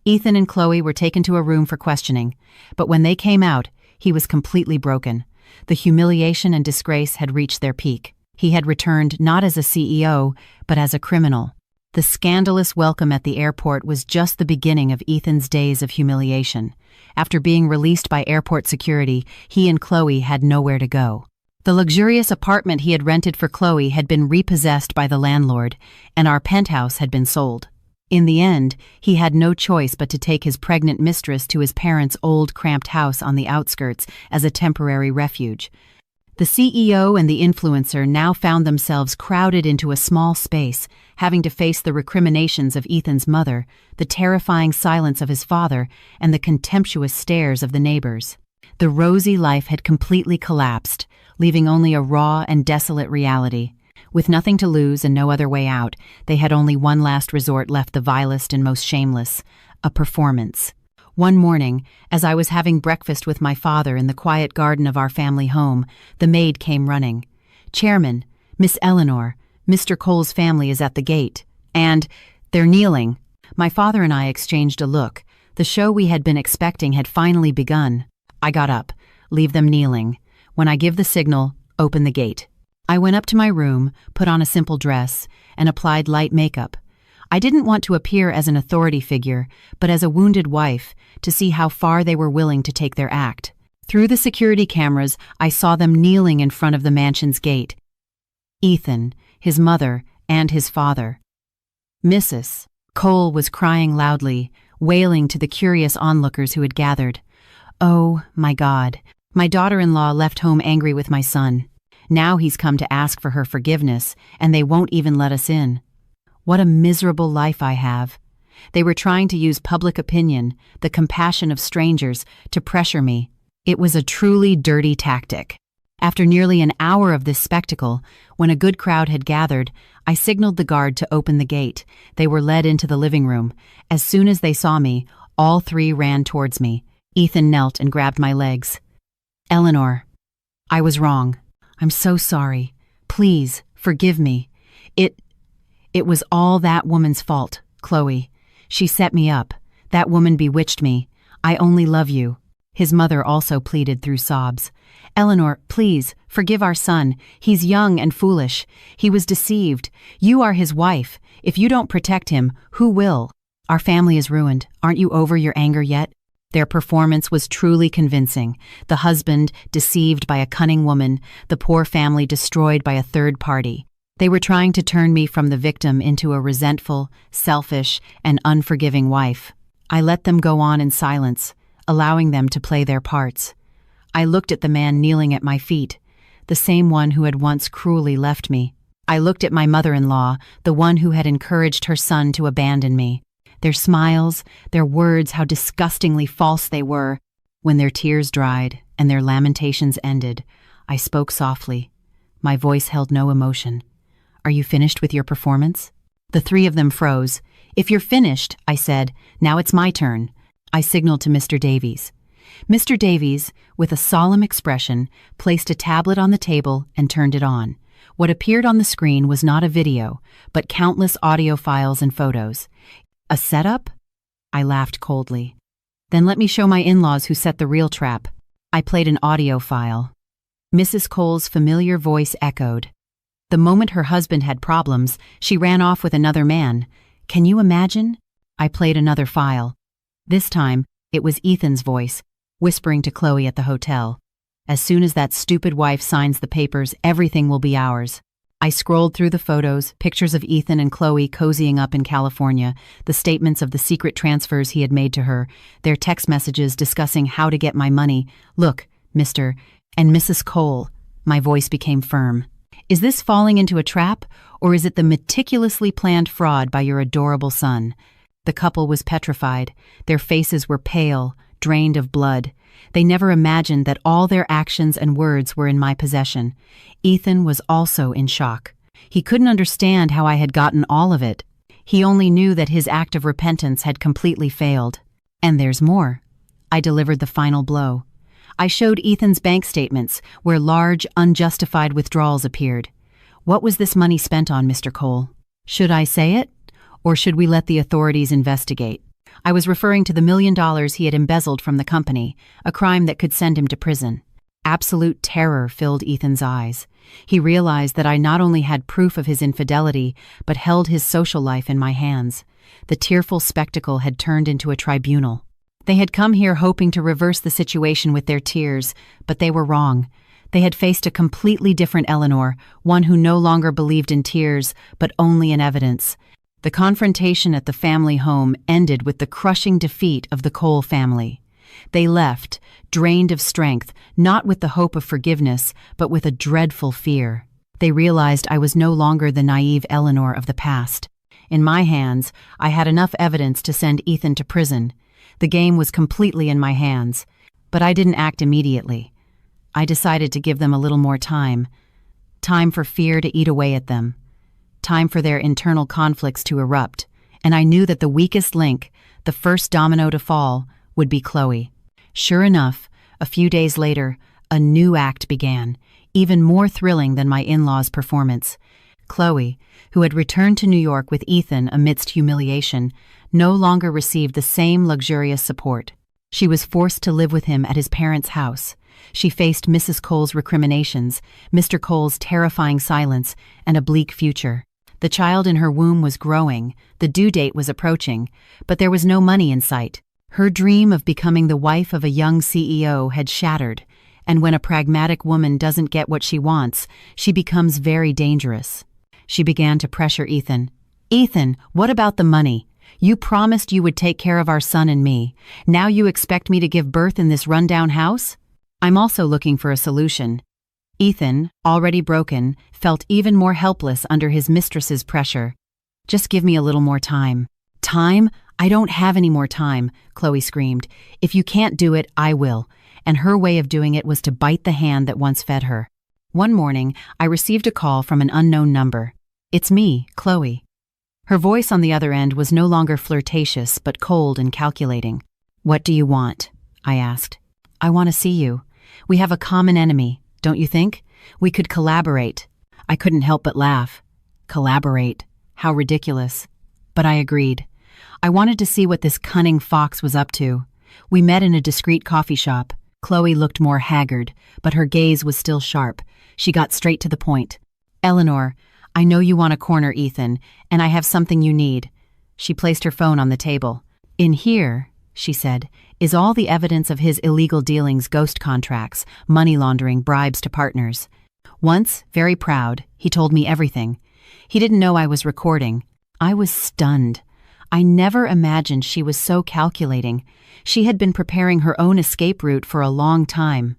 Ethan and Chloe were taken to a room for questioning, but when they came out, he was completely broken. The humiliation and disgrace had reached their peak. He had returned not as a CEO, but as a criminal. The scandalous welcome at the airport was just the beginning of Ethan's days of humiliation. After being released by airport security, he and Chloe had nowhere to go. The luxurious apartment he had rented for Chloe had been repossessed by the landlord, and our penthouse had been sold. In the end, he had no choice but to take his pregnant mistress to his parents' old cramped house on the outskirts as a temporary refuge. The CEO and the influencer now found themselves crowded into a small space, having to face the recriminations of Ethan's mother, the terrifying silence of his father, and the contemptuous stares of the neighbors. The rosy life had completely collapsed, leaving only a raw and desolate reality. With nothing to lose and no other way out, they had only one last resort left, the vilest and most shameless: a performance. One morning, as I was having breakfast with my father in the quiet garden of our family home, the maid came running. "Chairman, Miss Eleanor, Mr. Cole's family is at the gate, and they're kneeling." My father and I exchanged a look. The show we had been expecting had finally begun. I got up. "Leave them kneeling. When I give the signal, open the gate." I went up to my room, put on a simple dress, and applied light makeup. I didn't want to appear as an authority figure, but as a wounded wife, to see how far they were willing to take their act. Through the security cameras, I saw them kneeling in front of the mansion's gate. Ethan, his mother, and his father. Mrs. Cole was crying loudly, wailing to the curious onlookers who had gathered. "Oh, my God. My daughter-in-law left home angry with my son. Now he's come to ask for her forgiveness, and they won't even let us in. What a miserable life I have." They were trying to use public opinion, the compassion of strangers, to pressure me. It was a truly dirty tactic. After nearly an hour of this spectacle, when a good crowd had gathered, I signaled the guard to open the gate. They were led into the living room. As soon as they saw me, all three ran towards me. Ethan knelt and grabbed my legs. "Eleanor, I was wrong. I'm so sorry. Please, forgive me. It was all that woman's fault, Chloe. She set me up. That woman bewitched me. I only love you." His mother also pleaded through sobs. "Eleanor, please, forgive our son. He's young and foolish. He was deceived. You are his wife. If you don't protect him, who will? Our family is ruined. Aren't you over your anger yet?" Their performance was truly convincing. The husband deceived by a cunning woman, the poor family destroyed by a third party. They were trying to turn me from the victim into a resentful, selfish, and unforgiving wife. I let them go on in silence, allowing them to play their parts. I looked at the man kneeling at my feet, the same one who had once cruelly left me. I looked at my mother-in-law, the one who had encouraged her son to abandon me. Their smiles, their words, how disgustingly false they were. When their tears dried and their lamentations ended, I spoke softly. My voice held no emotion. "Are you finished with your performance?" The three of them froze. "If you're finished," I said, "now it's my turn." I signaled to Mr. Davies. Mr. Davies, with a solemn expression, placed a tablet on the table and turned it on. What appeared on the screen was not a video, but countless audio files and photos. "A setup?" I laughed coldly. "Then let me show my in-laws who set the real trap." I played an audio file. Mrs. Cole's familiar voice echoed. The moment her husband had problems, she ran off with another man. Can you imagine? I played another file. This time, it was Ethan's voice, whispering to Chloe at the hotel. "As soon as that stupid wife signs the papers, everything will be ours." I scrolled through the photos, pictures of Ethan and Chloe cozying up in California, the statements of the secret transfers he had made to her, their text messages discussing how to get my money. "Look, mister, And Mrs. Cole, my voice became firm. Is this falling into a trap, or is it the meticulously planned fraud by your adorable son? The couple was petrified. Their faces were pale, drained of blood. They never imagined that all their actions and words were in my possession. Ethan was also in shock. He couldn't understand how I had gotten all of it. He only knew that his act of repentance had completely failed. And there's more. I delivered the final blow. I showed Ethan's bank statements, where large, unjustified withdrawals appeared. What was this money spent on, Mr. Cole? Should I say it? Or should we let the authorities investigate? I was referring to the $1 million he had embezzled from the company, a crime that could send him to prison. Absolute terror filled Ethan's eyes. He realized that I not only had proof of his infidelity, but held his social life in my hands. The tearful spectacle had turned into a tribunal. They had come here hoping to reverse the situation with their tears, but they were wrong. They had faced a completely different Eleanor, one who no longer believed in tears, but only in evidence. The confrontation at the family home ended with the crushing defeat of the Cole family. They left, drained of strength, not with the hope of forgiveness, but with a dreadful fear. They realized I was no longer the naive Eleanor of the past. In my hands, I had enough evidence to send Ethan to prison. The game was completely in my hands, but I didn't act immediately. I decided to give them a little more time. Time for fear to eat away at them. Time for their internal conflicts to erupt, and I knew that the weakest link, the first domino to fall, would be Chloe. Sure enough, a few days later, a new act began, even more thrilling than my in-laws' performance. Chloe, who had returned to New York with Ethan amidst humiliation, no longer received the same luxurious support. She was forced to live with him at his parents' house. She faced Mrs. Cole's recriminations, Mr. Cole's terrifying silence, and a bleak future. The child in her womb was growing, the due date was approaching, but there was no money in sight. Her dream of becoming the wife of a young CEO had shattered, and when a pragmatic woman doesn't get what she wants, she becomes very dangerous. She began to pressure Ethan. "Ethan, what about the money? You promised you would take care of our son and me. Now you expect me to give birth in this rundown house? I'm also looking for a solution." Ethan, already broken, felt even more helpless under his mistress's pressure. "Just give me a little more time." "Time? I don't have any more time," Chloe screamed. "If you can't do it, I will." And her way of doing it was to bite the hand that once fed her. One morning, I received a call from an unknown number. "It's me, Chloe." Her voice on the other end was no longer flirtatious, but cold and calculating. "What do you want?" I asked. "I want to see you. We have a common enemy, don't you think? We could collaborate." I couldn't help but laugh. Collaborate. How ridiculous. But I agreed. I wanted to see what this cunning fox was up to. We met in a discreet coffee shop. Chloe looked more haggard, but her gaze was still sharp. She got straight to the point. "Eleanor, I know you want to corner Ethan, and I have something you need." She placed her phone on the table. "In here," she said, "is all the evidence of his illegal dealings, ghost contracts, money laundering, bribes to partners." Once, very proud, he told me everything. He didn't know I was recording. I was stunned. I never imagined she was so calculating. She had been preparing her own escape route for a long time.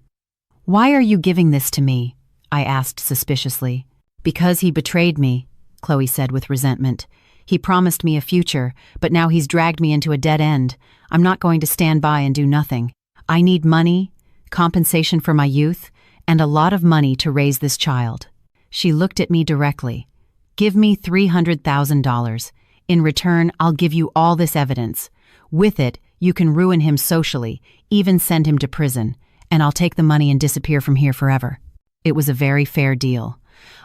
"Why are you giving this to me?" I asked suspiciously. "Because he betrayed me," Chloe said with resentment. "He promised me a future, but now he's dragged me into a dead end. I'm not going to stand by and do nothing. I need money, compensation for my youth, and a lot of money to raise this child." She looked at me directly. "Give me $300,000. In return, I'll give you all this evidence. With it, you can ruin him socially, even send him to prison, and I'll take the money and disappear from here forever." It was a very fair deal.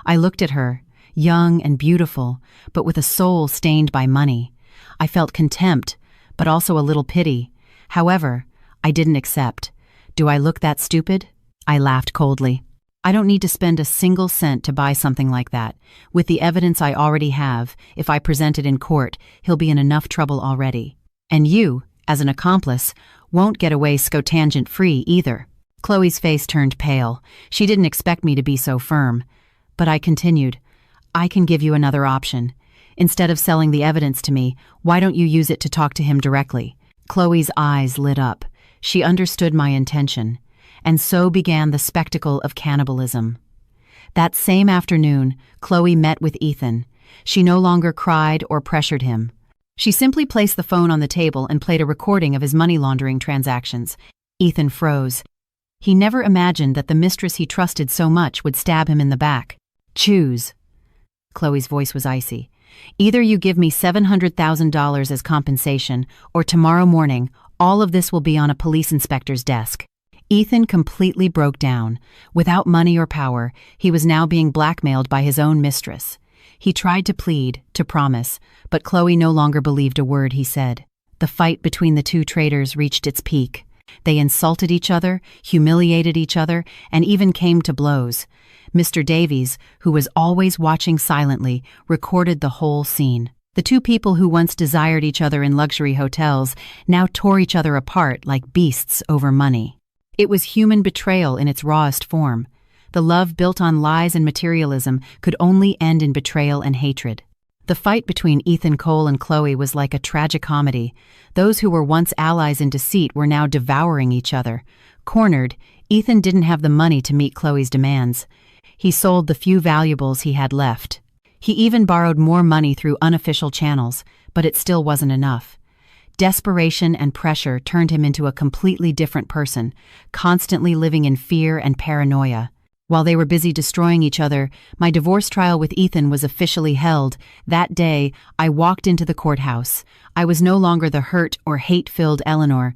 I looked at her, young and beautiful, but with a soul stained by money. I felt contempt, but also a little pity. However, I didn't accept. Do I look that stupid? I laughed coldly. I don't need to spend a single cent to buy something like that. With the evidence I already have, if I present it in court, he'll be in enough trouble already. And you, as an accomplice, won't get away scotangent-free either. Chloe's face turned pale. She didn't expect me to be so firm. But I continued, "I can give you another option. Instead of selling the evidence to me, why don't you use it to talk to him directly?" Chloe's eyes lit up. She understood my intention. and so began the spectacle of cannibalism. That same afternoon, Chloe met with Ethan. She no longer cried or pressured him. She simply placed the phone on the table and played a recording of his money laundering transactions. Ethan froze. He never imagined that the mistress he trusted so much would stab him in the back. "Choose." Chloe's voice was icy. "Either you give me $700,000 as compensation, or tomorrow morning, all of this will be on a police inspector's desk." Ethan completely broke down. Without money or power, he was now being blackmailed by his own mistress. He tried to plead, to promise, but Chloe no longer believed a word he said. The fight between the two traitors reached its peak. They insulted each other, humiliated each other, and even came to blows. Mr. Davies, who was always watching silently, recorded the whole scene. The two people who once desired each other in luxury hotels now tore each other apart like beasts over money. It was human betrayal in its rawest form. The love built on lies and materialism could only end in betrayal and hatred. The fight between Ethan Cole and Chloe was like a tragicomedy. Those who were once allies in deceit were now devouring each other. Cornered, Ethan didn't have the money to meet Chloe's demands. He sold the few valuables he had left. He even borrowed more money through unofficial channels, but it still wasn't enough. Desperation and pressure turned him into a completely different person, constantly living in fear and paranoia. While they were busy destroying each other, my divorce trial with Ethan was officially held. That day, I walked into the courthouse. I was no longer the hurt or hate-filled Eleanor.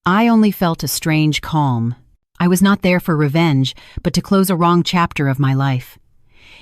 I only felt a strange calm. I was not there for revenge, but to close a wrong chapter of my life.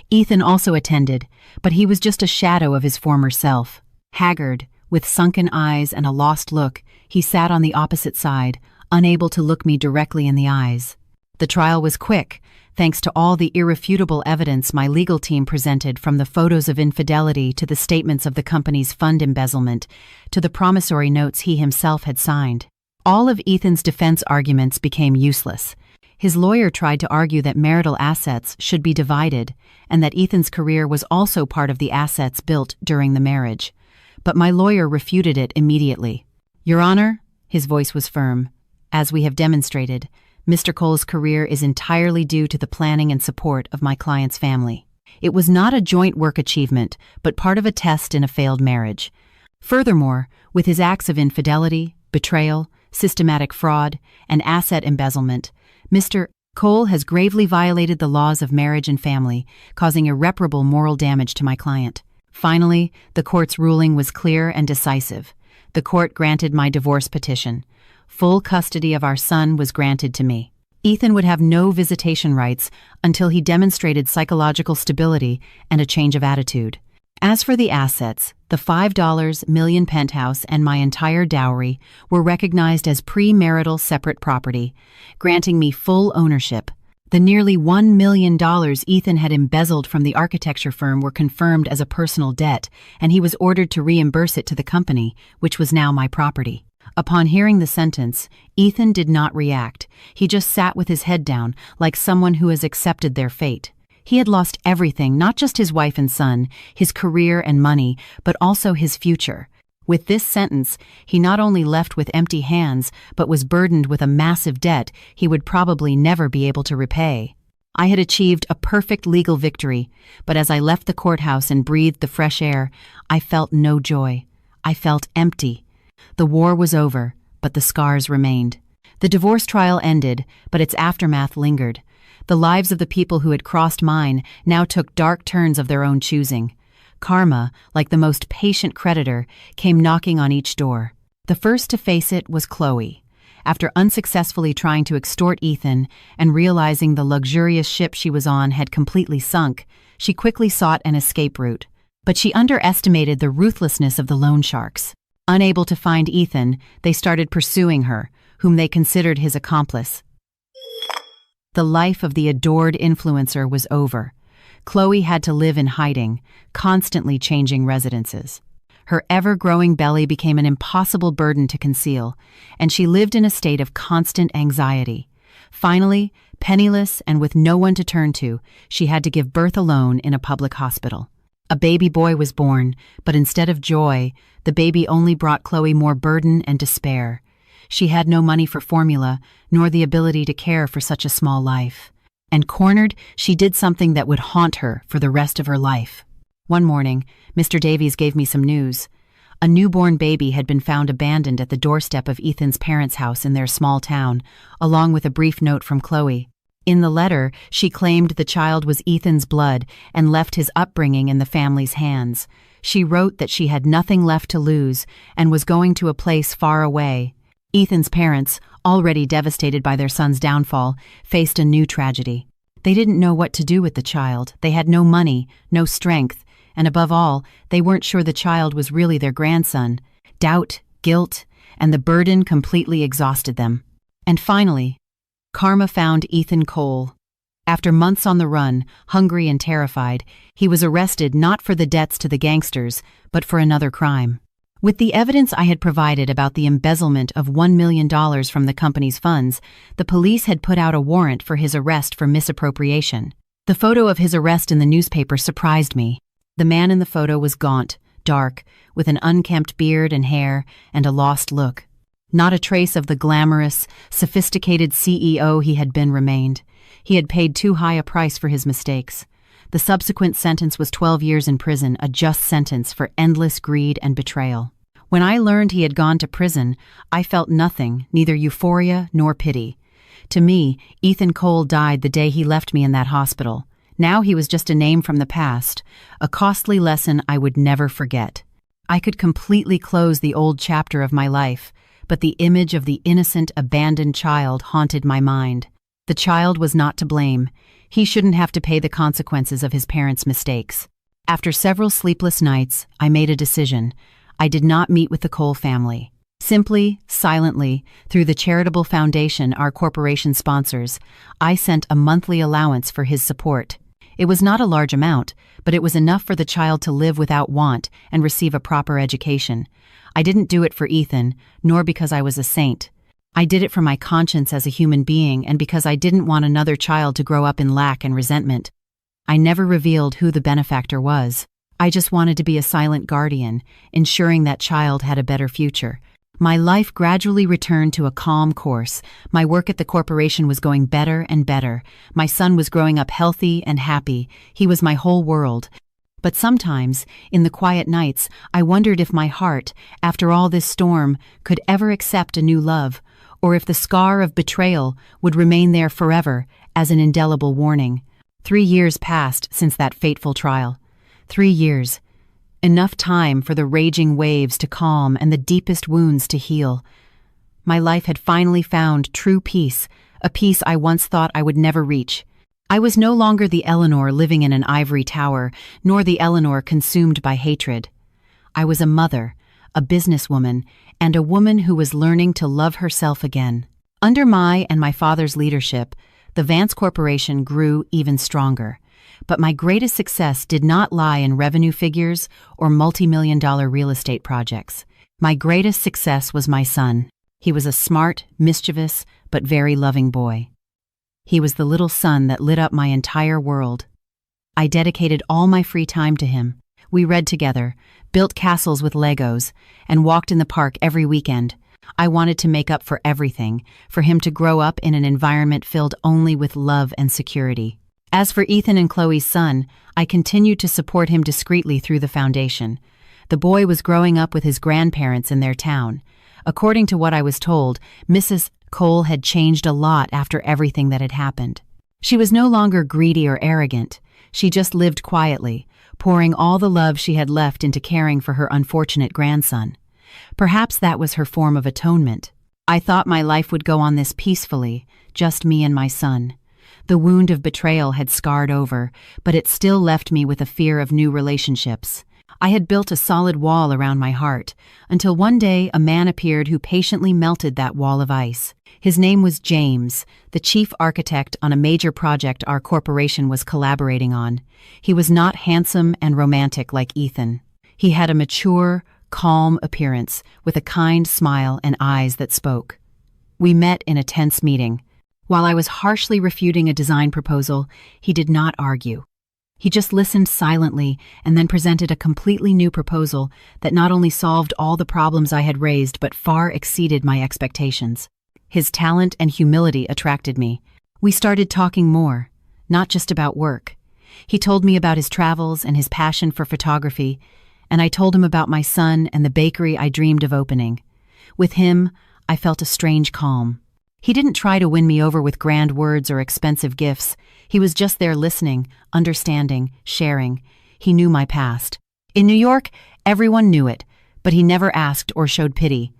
Ethan also attended, but he was just a shadow of his former self. Haggard, with sunken eyes and a lost look, he sat on the opposite side, unable to look me directly in the eyes. The trial was quick, thanks to all the irrefutable evidence my legal team presented, from the photos of infidelity to the statements of the company's fund embezzlement to the promissory notes he himself had signed. All of Ethan's defense arguments became useless. His lawyer tried to argue that marital assets should be divided and that Ethan's career was also part of the assets built during the marriage. But my lawyer refuted it immediately. "Your Honor," his voice was firm, "as we have demonstrated, Mr. Cole's career is entirely due to the planning and support of my client's family. It was not a joint work achievement, but part of a test in a failed marriage. Furthermore, with his acts of infidelity, betrayal, systematic fraud, and asset embezzlement, Mr. Cole has gravely violated the laws of marriage and family, causing irreparable moral damage to my client." Finally, the court's ruling was clear and decisive. The court granted my divorce petition. Full custody of our son was granted to me. Ethan would have no visitation rights until he demonstrated psychological stability and a change of attitude. As for the assets, the $5 million penthouse and my entire dowry were recognized as premarital separate property, granting me full ownership. The nearly $1 million Ethan had embezzled from the architecture firm were confirmed as a personal debt, and he was ordered to reimburse it to the company, which was now my property. Upon hearing the sentence, Ethan did not react. He just sat with his head down, like someone who has accepted their fate. He had lost everything, not just his wife and son, his career and money, but also his future. With this sentence, he not only left with empty hands, but was burdened with a massive debt he would probably never be able to repay. I had achieved a perfect legal victory, but as I left the courthouse and breathed the fresh air, I felt no joy. I felt empty. The war was over, but the scars remained. The divorce trial ended, but its aftermath lingered. The lives of the people who had crossed mine now took dark turns of their own choosing. Karma, like the most patient creditor, came knocking on each door. The first to face it was Chloe. After unsuccessfully trying to extort Ethan and realizing the luxurious ship she was on had completely sunk, she quickly sought an escape route. But she underestimated the ruthlessness of the loan sharks. Unable to find Ethan, they started pursuing her, whom they considered his accomplice. The life of the adored influencer was over. Chloe had to live in hiding, constantly changing residences. Her ever-growing belly became an impossible burden to conceal, and she lived in a state of constant anxiety. Finally, penniless and with no one to turn to, she had to give birth alone in a public hospital. A baby boy was born, but instead of joy, the baby only brought Chloe more burden and despair. She had no money for formula, nor the ability to care for such a small life. And cornered, she did something that would haunt her for the rest of her life. One morning, Mr. Davies gave me some news. A newborn baby had been found abandoned at the doorstep of Ethan's parents' house in their small town, along with a brief note from Chloe. In the letter, she claimed the child was Ethan's blood and left his upbringing in the family's hands. She wrote that she had nothing left to lose and was going to a place far away. Ethan's parents, already devastated by their son's downfall, faced a new tragedy. They didn't know what to do with the child. They had no money, no strength, and above all, they weren't sure the child was really their grandson. Doubt, guilt, and the burden completely exhausted them. And finally, karma found Ethan Cole. After months on the run, hungry and terrified, he was arrested not for the debts to the gangsters, but for another crime. With the evidence I had provided about the embezzlement of $1 million from the company's funds, the police had put out a warrant for his arrest for misappropriation. The photo of his arrest in the newspaper surprised me. The man in the photo was gaunt, dark, with an unkempt beard and hair and a lost look. Not a trace of the glamorous, sophisticated CEO he had been remained. He had paid too high a price for his mistakes. The subsequent sentence was 12 years in prison, a just sentence for endless greed and betrayal. When I learned he had gone to prison, I felt nothing, neither euphoria nor pity. To me, Ethan Cole died the day he left me in that hospital. Now he was just a name from the past, a costly lesson I would never forget. I could completely close the old chapter of my life, but the image of the innocent, abandoned child haunted my mind. The child was not to blame. He shouldn't have to pay the consequences of his parents' mistakes. After several sleepless nights, I made a decision. I did not meet with the Cole family. Simply, silently, through the charitable foundation our corporation sponsors, I sent a monthly allowance for his support. It was not a large amount, but it was enough for the child to live without want and receive a proper education. I didn't do it for Ethan, nor because I was a saint. I did it for my conscience as a human being and because I didn't want another child to grow up in lack and resentment. I never revealed who the benefactor was. I just wanted to be a silent guardian, ensuring that child had a better future. My life gradually returned to a calm course. My work at the corporation was going better and better. My son was growing up healthy and happy. He was my whole world. But sometimes, in the quiet nights, I wondered if my heart, after all this storm, could ever accept a new love, or if the scar of betrayal would remain there forever as an indelible warning. 3 years passed since that fateful trial. 3 years. Enough time for the raging waves to calm and the deepest wounds to heal. My life had finally found true peace, a peace I once thought I would never reach. I was no longer the Eleanor living in an ivory tower, nor the Eleanor consumed by hatred. I was a mother, a businesswoman, and a woman who was learning to love herself again. Under my and my father's leadership, the Vance Corporation grew even stronger. But my greatest success did not lie in revenue figures or multi-million-dollar real estate projects. My greatest success was my son. He was a smart, mischievous, but very loving boy. He was the little sun that lit up my entire world. I dedicated all my free time to him. We read together, built castles with Legos, and walked in the park every weekend. I wanted to make up for everything, for him to grow up in an environment filled only with love and security. As for Ethan and Chloe's son, I continued to support him discreetly through the foundation. The boy was growing up with his grandparents in their town. According to what I was told, Mrs. Cole had changed a lot after everything that had happened. She was no longer greedy or arrogant. She just lived quietly, pouring all the love she had left into caring for her unfortunate grandson. Perhaps that was her form of atonement. I thought my life would go on this peacefully, just me and my son. The wound of betrayal had scarred over, but it still left me with a fear of new relationships. I had built a solid wall around my heart, until one day a man appeared who patiently melted that wall of ice. His name was James, the chief architect on a major project our corporation was collaborating on. He was not handsome and romantic like Ethan. He had a mature, calm appearance, with a kind smile and eyes that spoke. We met in a tense meeting. While I was harshly refuting a design proposal, he did not argue. He just listened silently and then presented a completely new proposal that not only solved all the problems I had raised but far exceeded my expectations. His talent and humility attracted me. We started talking more, not just about work. He told me about his travels and his passion for photography, and I told him about my son and the bakery I dreamed of opening. With him, I felt a strange calm. He didn't try to win me over with grand words or expensive gifts. He was just there listening, understanding, sharing. He knew my past. In New York, everyone knew it, but he never asked or showed pity.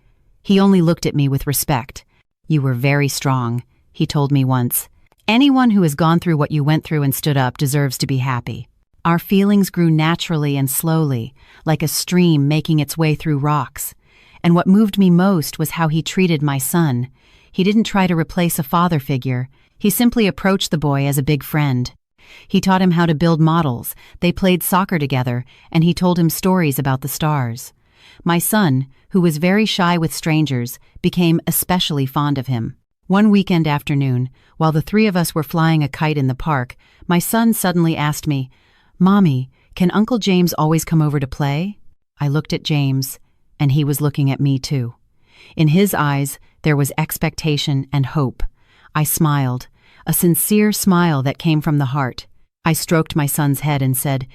He only looked at me with respect. "You were very strong," he told me once. "Anyone who has gone through what you went through and stood up deserves to be happy." Our feelings grew naturally and slowly, like a stream making its way through rocks. And what moved me most was how he treated my son. He didn't try to replace a father figure. He simply approached the boy as a big friend. He taught him how to build models, they played soccer together, and he told him stories about the stars. My son, who was very shy with strangers, became especially fond of him. One weekend afternoon, while the three of us were flying a kite in the park, my son suddenly asked me, "Mommy, can Uncle James always come over to play?" I looked at James, and he was looking at me too. In his eyes, there was expectation and hope. I smiled, a sincere smile that came from the heart. I stroked my son's head and said,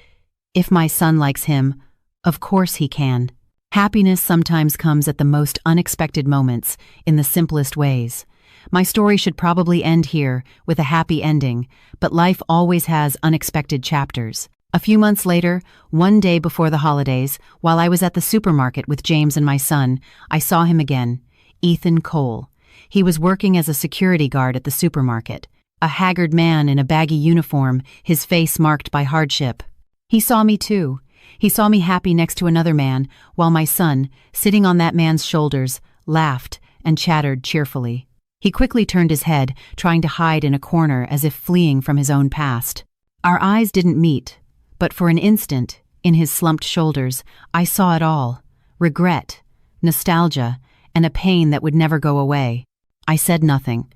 "If my son likes him, of course he can." Happiness sometimes comes at the most unexpected moments, in the simplest ways. My story should probably end here, with a happy ending, but life always has unexpected chapters. A few months later, one day before the holidays, while I was at the supermarket with James and my son, I saw him again, Ethan Cole. He was working as a security guard at the supermarket, a haggard man in a baggy uniform, his face marked by hardship. He saw me too. He saw me happy next to another man, while my son, sitting on that man's shoulders, laughed and chattered cheerfully. He quickly turned his head, trying to hide in a corner as if fleeing from his own past. Our eyes didn't meet, but for an instant, in his slumped shoulders, I saw it all: regret, nostalgia, and a pain that would never go away. I said nothing.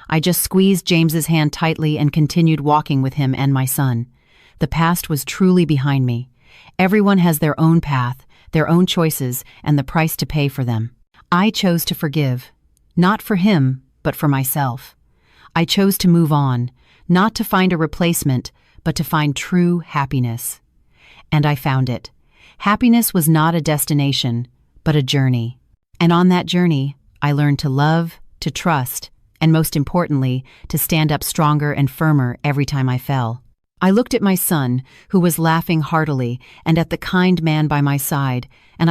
I just squeezed James's hand tightly and continued walking with him and my son. The past was truly behind me. Everyone has their own path, their own choices, and the price to pay for them. I chose to forgive, not for him, but for myself. I chose to move on, not to find a replacement, but to find true happiness. And I found it. Happiness was not a destination, but a journey. And on that journey, I learned to love, to trust, and most importantly, to stand up stronger and firmer every time I fell. I looked at my son, who was laughing heartily, and at the kind man by my side, and